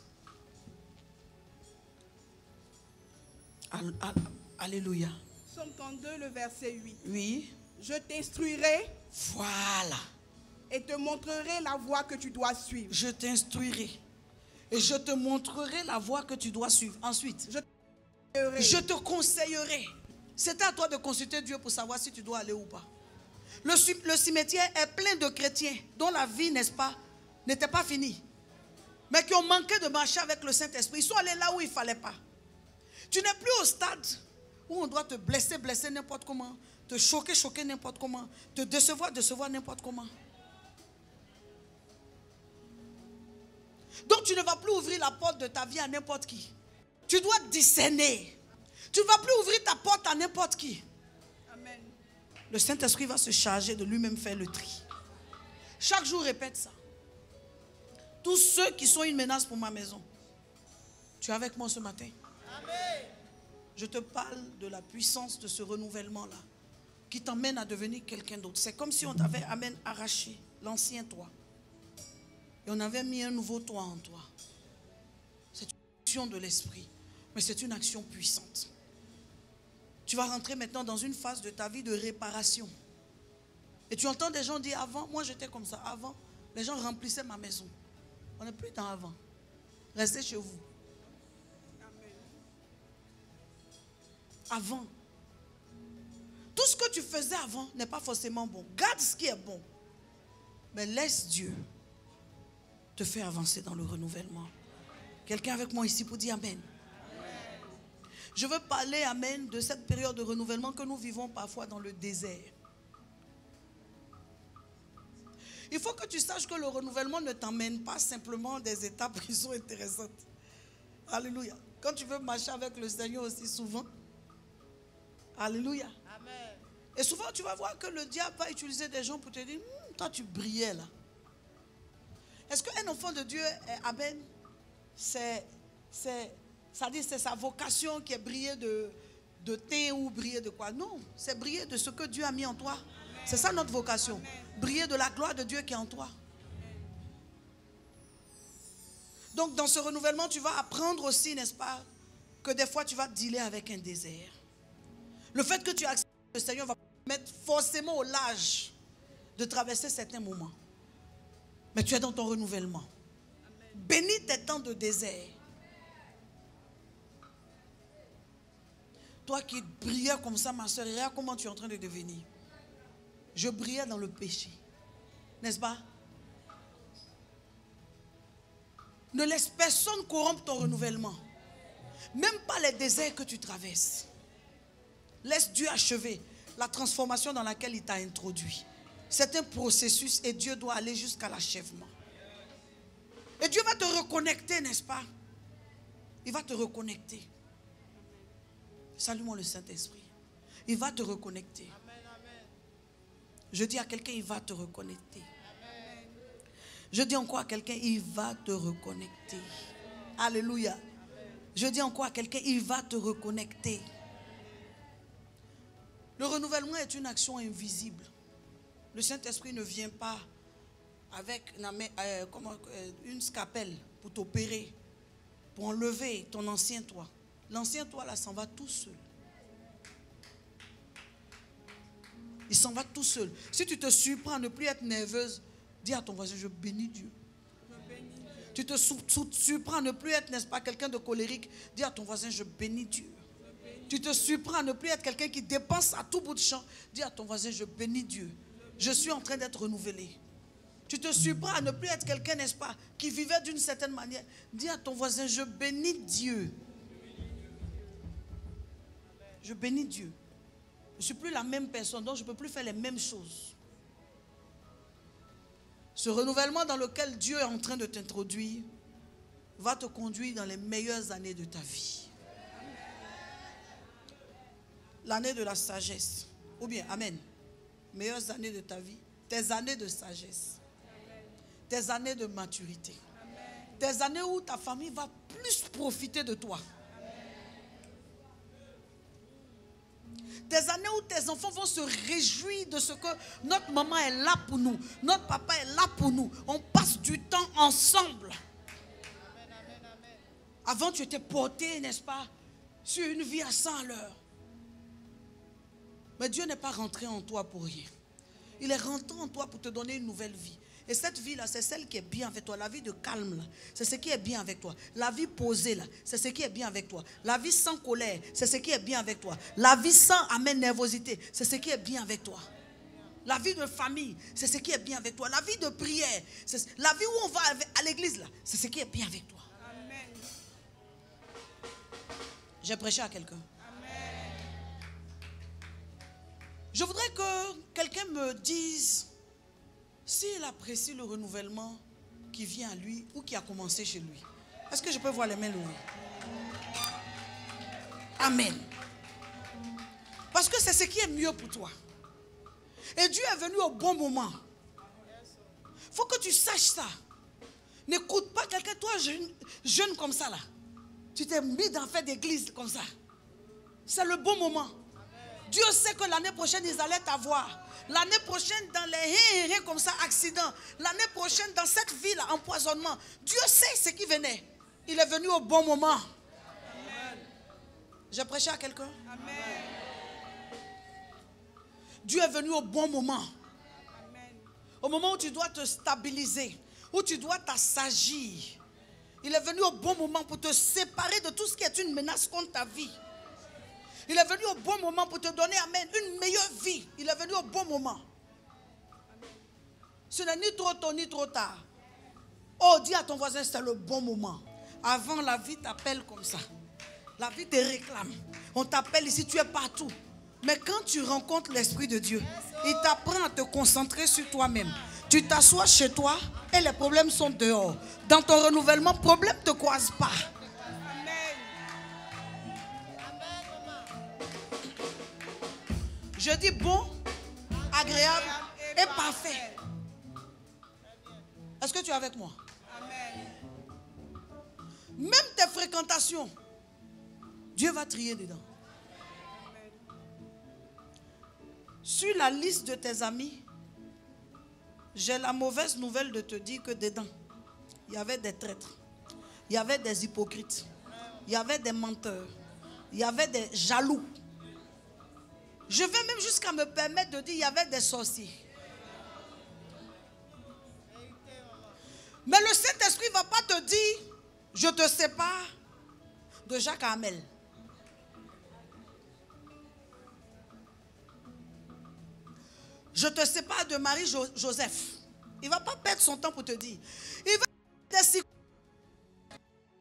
Alléluia. Psaume 32, le verset 8. Oui. Je t'instruirai. Voilà. Et te montrerai la voie que tu dois suivre. Je t'instruirai. Et je te montrerai la voie que tu dois suivre. Ensuite, je te conseillerai. C'est à toi de consulter Dieu pour savoir si tu dois aller ou pas. Le cimetière est plein de chrétiens dont la vie, n'est-ce pas, n'était pas finie. Mais qui ont manqué de marcher avec le Saint-Esprit. Ils sont allés là où il ne fallait pas. Tu n'es plus au stade où on doit te blesser n'importe comment, te choquer n'importe comment, te décevoir n'importe comment. Donc tu ne vas plus ouvrir la porte de ta vie à n'importe qui. Tu dois discerner. Tu ne vas plus ouvrir ta porte à n'importe qui. Amen. Le Saint-Esprit va se charger de lui-même faire le tri. Chaque jour, répète ça. Tous ceux qui sont une menace pour ma maison. Tu es avec moi ce matin? Amen. Je te parle de la puissance de ce renouvellement-là qui t'emmène à devenir quelqu'un d'autre. C'est comme si on t'avait arraché l'ancien toi. Et on avait mis un nouveau toi en toi. C'est une action de l'esprit. Mais c'est une action puissante. Tu vas rentrer maintenant dans une phase de ta vie de réparation. Et tu entends des gens dire, avant, moi j'étais comme ça. Avant, les gens remplissaient ma maison. On n'est plus dans avant. Restez chez vous. Amen. Avant. Tout ce que tu faisais avant n'est pas forcément bon. Garde ce qui est bon. Mais laisse Dieu te faire avancer dans le renouvellement. Quelqu'un avec moi ici pour dire Amen. Je veux parler, amen, de cette période de renouvellement que nous vivons parfois dans le désert. Il faut que tu saches que le renouvellement ne t'emmène pas simplement des étapes qui sont intéressantes. Alléluia. Quand tu veux marcher avec le Seigneur aussi souvent. Alléluia. Amen. Et souvent tu vas voir que le diable va utiliser des gens pour te dire, toi tu brillais là. Est-ce qu'un enfant de Dieu, amen, c'est sa vocation qui est briller de thé ou briller de quoi? Non, c'est briller de ce que Dieu a mis en toi. C'est ça notre vocation. Briller de la gloire de Dieu qui est en toi. Donc dans ce renouvellement, tu vas apprendre aussi, n'est-ce pas, que des fois tu vas dealer avec un désert. Le fait que tu acceptes le Seigneur va te mettre forcément au large de traverser certains moments. Mais tu es dans ton renouvellement. Bénis tes temps de désert. Toi qui brillais comme ça, ma soeur, regarde comment tu es en train de devenir. Je brillais dans le péché. N'est-ce pas? Ne laisse personne corrompre ton renouvellement. Même pas les déserts que tu traverses. Laisse Dieu achever la transformation dans laquelle il t'a introduit. C'est un processus et Dieu doit aller jusqu'à l'achèvement. Et Dieu va te reconnecter, n'est-ce pas? Il va te reconnecter. Salue-moi le Saint-Esprit. Il va te reconnecter. Je dis à quelqu'un, il va te reconnecter. Je dis encore à quelqu'un, il va te reconnecter. Alléluia. Je dis encore à quelqu'un, il va te reconnecter. Le renouvellement est une action invisible. Le Saint-Esprit ne vient pas avec une scalpel pour t'opérer, pour enlever ton ancien toi. L'ancien toi là s'en va tout seul. Il s'en va tout seul. Si tu te surprends à ne plus être nerveuse, dis à ton voisin, je bénis Dieu. Tu te surprends à ne plus être, n'est-ce pas, quelqu'un de colérique, dis à ton voisin, je bénis Dieu. Tu te surprends à ne plus être quelqu'un qui dépense à tout bout de champ, dis à ton voisin, je bénis Dieu. Je suis en train d'être renouvelé. Tu te surprends à ne plus être quelqu'un, n'est-ce pas, qui vivait d'une certaine manière, dis à ton voisin, je bénis Dieu. Je bénis Dieu. Je ne suis plus la même personne, donc je ne peux plus faire les mêmes choses. Ce renouvellement dans lequel Dieu est en train de t'introduire va te conduire dans les meilleures années de ta vie. L'année de la sagesse. Ou bien, amen. Meilleures années de ta vie. Tes années de sagesse. Tes années de maturité. Tes années où ta famille va plus profiter de toi. Tes années où tes enfants vont se réjouir de ce que notre maman est là pour nous. Notre papa est là pour nous. On passe du temps ensemble. Avant, tu étais porté, n'est-ce pas, sur une vie à 100 à l'heure. Mais Dieu n'est pas rentré en toi pour rien. Il est rentré en toi pour te donner une nouvelle vie. Et cette vie-là, c'est celle qui est bien avec toi. La vie de calme, là, c'est ce qui est bien avec toi. La vie posée, là, c'est ce qui est bien avec toi. La vie sans colère, c'est ce qui est bien avec toi. La vie sans nervosité, c'est ce qui est bien avec toi. La vie de famille, c'est ce qui est bien avec toi. La vie de prière, la vie où on va à l'église, là, c'est ce qui est bien avec toi. Amen. J'ai prêché à quelqu'un. Je voudrais que quelqu'un me dise s'il apprécie le renouvellement qui vient à lui ou qui a commencé chez lui. Est-ce que je peux voir les mains levées? Amen. Parce que c'est ce qui est mieux pour toi. Et Dieu est venu au bon moment. Il faut que tu saches ça. N'écoute pas quelqu'un, toi jeune comme ça là. Tu t'es mis dans faire d'église comme ça. C'est le bon moment. Dieu sait que l'année prochaine, ils allaient t'avoir. L'année prochaine, dans les comme ça, accident. L'année prochaine, dans cette ville, empoisonnement. Dieu sait ce qui venait. Il est venu au bon moment. Amen. J'ai prêché à quelqu'un? Amen. Dieu est venu au bon moment. Amen. Au moment où tu dois te stabiliser, où tu dois t'assagir. Il est venu au bon moment pour te séparer de tout ce qui est une menace contre ta vie. Il est venu au bon moment pour te donner, amen, une meilleure vie. Il est venu au bon moment. Ce n'est ni trop tôt ni trop tard. Oh, dis à ton voisin, c'est le bon moment. Avant, la vie t'appelle comme ça. La vie te réclame. On t'appelle ici, tu es partout. Mais quand tu rencontres l'Esprit de Dieu, il t'apprend à te concentrer sur toi-même. Tu t'assois chez toi et les problèmes sont dehors. Dans ton renouvellement, problème ne te croise pas. Je dis bon, agréable et parfait. Est-ce que tu es avec moi? Amen. Même tes fréquentations, Dieu va trier dedans. Amen. Sur la liste de tes amis, j'ai la mauvaise nouvelle de te dire que dedans, il y avait des traîtres, il y avait des hypocrites, il y avait des menteurs, il y avait des jaloux. Je vais même jusqu'à me permettre de dire qu'il y avait des sorciers. Mais le Saint-Esprit ne va pas te dire, je te sépare de Jacques Hamel. Je te sépare de Marie-Joseph. Il ne va pas perdre son temps pour te dire. Il va dire,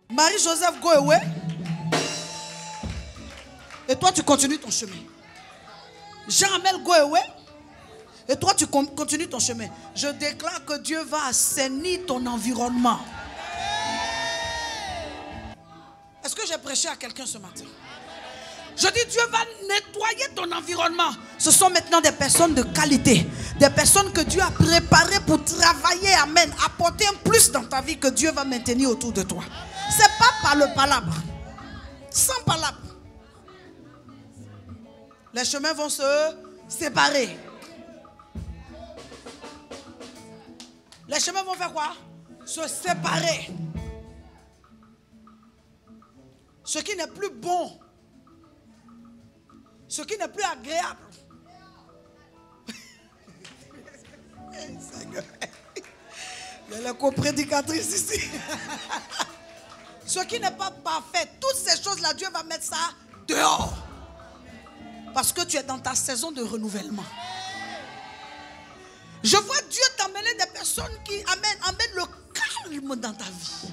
Marie-Joseph, go away. Et toi, tu continues ton chemin. Jean-Amel, go away. Et toi, tu continues ton chemin. Je déclare que Dieu va assainir ton environnement. Est-ce que j'ai prêché à quelqu'un ce matin? Je dis, Dieu va nettoyer ton environnement. Ce sont maintenant des personnes de qualité. Des personnes que Dieu a préparées pour travailler, amen, apporter un plus dans ta vie que Dieu va maintenir autour de toi. Ce n'est pas par le palabre. Sans palabre. Les chemins vont se séparer. Les chemins vont faire quoi? Se séparer. Ce qui n'est plus bon, ce qui n'est plus agréable. Il y a la coprédicatrice ici. Ce qui n'est pas parfait, toutes ces choses-là, Dieu va mettre ça dehors. Parce que tu es dans ta saison de renouvellement. Je vois Dieu t'amener des personnes qui amènent le calme dans ta vie.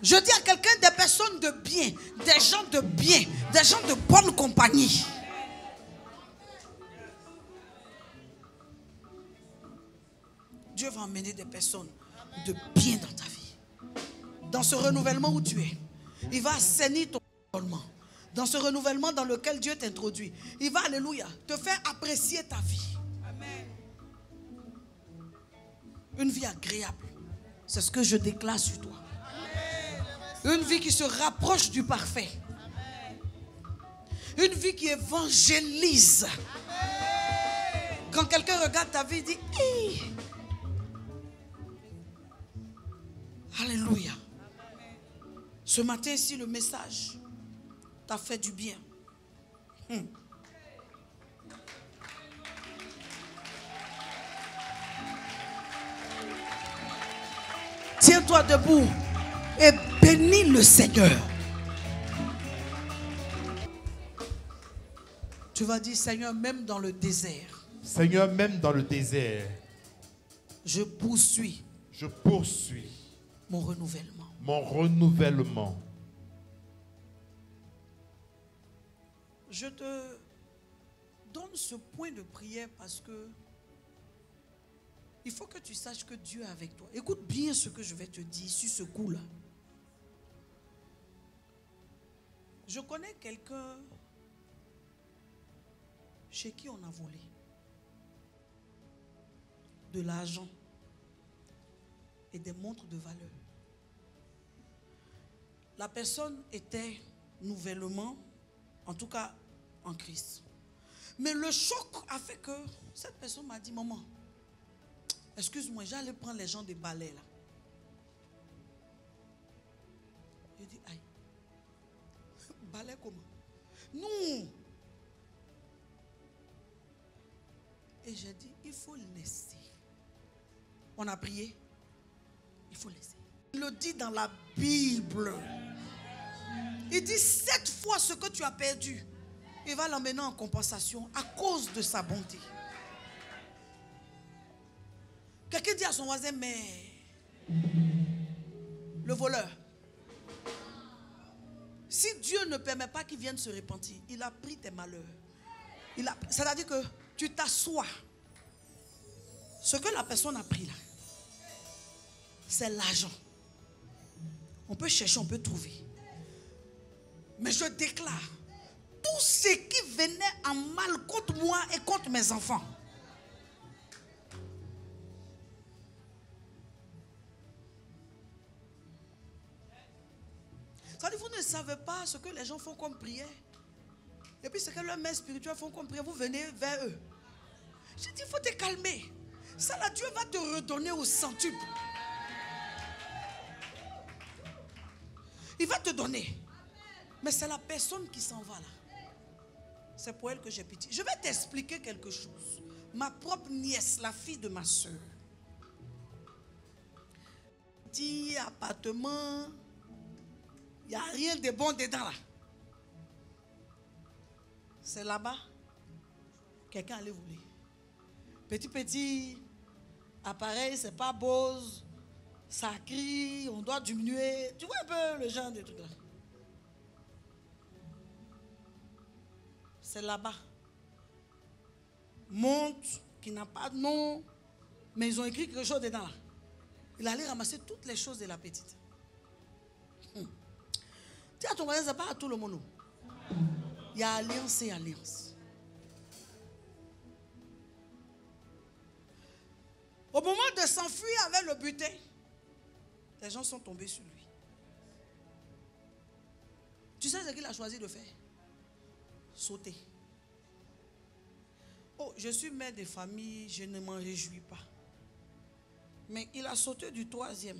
Je dis à quelqu'un, des personnes de bien, des gens de bien, des gens de bonne compagnie. Dieu va emmener des personnes de bien dans ta vie. Dans ce renouvellement où tu es, il va assainir ton renouvellement. Dans ce renouvellement dans lequel Dieu t'introduit, il va, alléluia, te faire apprécier ta vie. Amen. Une vie agréable, c'est ce que je déclare sur toi. Amen. Une vie qui se rapproche du parfait. Amen. Une vie qui évangélise. Amen. Quand quelqu'un regarde ta vie, il dit hey. Alléluia. Ce matin ici, le message t'a fait du bien. Tiens-toi debout et bénis le Seigneur. Tu vas dire, Seigneur, même dans le désert. Seigneur, même dans le désert. Je poursuis. Je poursuis. Mon renouvellement. Mon renouvellement. Je te donne ce point de prière parce que il faut que tu saches que Dieu est avec toi. Écoute bien ce que je vais te dire sur ce coup-là. Je connais quelqu'un chez qui on a volé de l'argent et des montres de valeur. La personne était nouvellement, en tout cas en Christ. Mais le choc a fait que cette personne m'a dit, maman, excuse-moi, j'allais prendre les gens des balais là. Je dis, aïe, balai comment? Non. Et j'ai dit, il faut laisser. On a prié. Il faut laisser. Il le dit dans la Bible. Il dit 7 fois ce que tu as perdu. Il va l'emmener en compensation à cause de sa bonté. Quelqu'un dit à son voisin, mais le voleur, si Dieu ne permet pas qu'il vienne se repentir, il a pris tes malheurs. C'est-à-dire que tu t'assois. Ce que la personne a pris là, c'est l'argent. On peut chercher, on peut trouver. Mais je déclare, tout ce qui venait en mal contre moi et contre mes enfants, c'est-à-dire vous ne savez pas ce que les gens font comme prière. Et puis ce que leurs mères spirituelles font comme prière, vous venez vers eux. J'ai dit, il faut te calmer. Ça là, Dieu va te redonner au centuple. Il va te donner. Mais c'est la personne qui s'en va là. C'est pour elle que j'ai pitié. Je vais t'expliquer quelque chose. Ma propre nièce, la fille de ma soeur. Petit appartement. Il n'y a rien de bon dedans là. C'est là-bas. Quelqu'un allait voler. Petit appareil, c'est pas Bose. Ça crie, on doit diminuer. Tu vois un peu le genre de truc là. C'est là-bas. Montre qui n'a pas de nom, mais ils ont écrit quelque chose dedans là. Il allait ramasser toutes les choses de la petite. Dis à ton voisin, c'est pas à tout le monde. Il y a alliance et alliance. Au moment de s'enfuir avec le butin, les gens sont tombés sur lui. Tu sais ce qu'il a choisi de faire? Sauter. Oh, je suis mère de famille, je ne m'en réjouis pas. Mais il a sauté du 3e.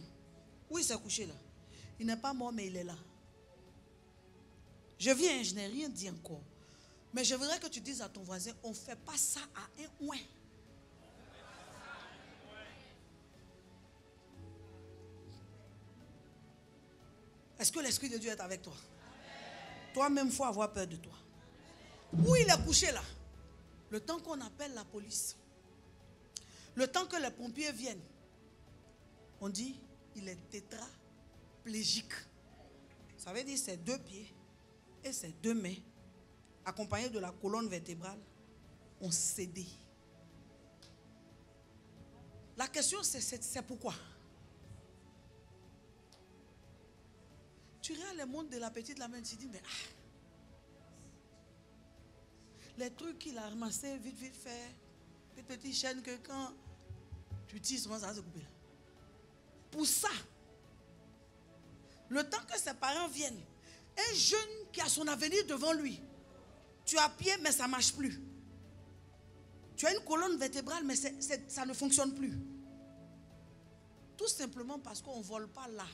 Où il s'est couché là? Il n'est pas mort, mais il est là. Je viens, je n'ai rien dit encore. Mais je voudrais que tu dises à ton voisin, on ne fait pas ça à un ouin. Est-ce que l'Esprit de Dieu est avec toi? Toi-même, il faut avoir peur de toi. Où il est couché là? Le temps qu'on appelle la police, le temps que les pompiers viennent, on dit il est tétraplégique. Ça veut dire ses 2 pieds et ses 2 mains, accompagnés de la colonne vertébrale, ont cédé. La question c'est pourquoi? Tu regardes le monde de la petite la main, tu dis, mais les trucs qu'il a ramassés, vite fait, les petites chaînes que quand tu tires, souvent ça va se couper. Pour ça, le temps que ses parents viennent, un jeune qui a son avenir devant lui, tu as pied mais ça ne marche plus. Tu as une colonne vertébrale mais ça ne fonctionne plus. Tout simplement parce qu'on ne vole pas là.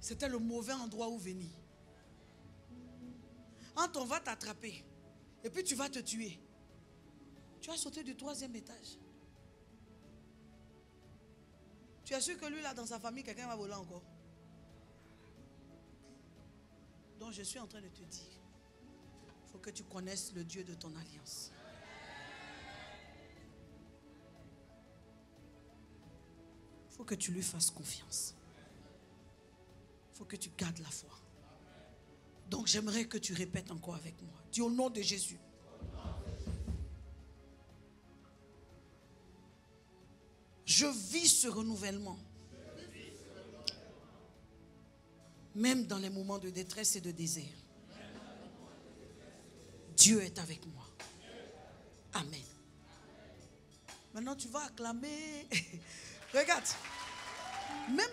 C'était le mauvais endroit où venir. Quand on va t'attraper et puis tu vas te tuer, tu vas sauter du 3e étage. Tu es sûr que lui là dans sa famille quelqu'un va voler encore? Donc je suis en train de te dire, il faut que tu connaisses le Dieu de ton alliance. Il faut que tu lui fasses confiance. Il faut que tu gardes la foi. Donc j'aimerais que tu répètes encore avec moi. Dis au nom de Jésus. Je vis ce renouvellement. Même dans les moments de détresse et de désert. Dieu est avec moi. Amen. Maintenant tu vas acclamer. Regarde. Même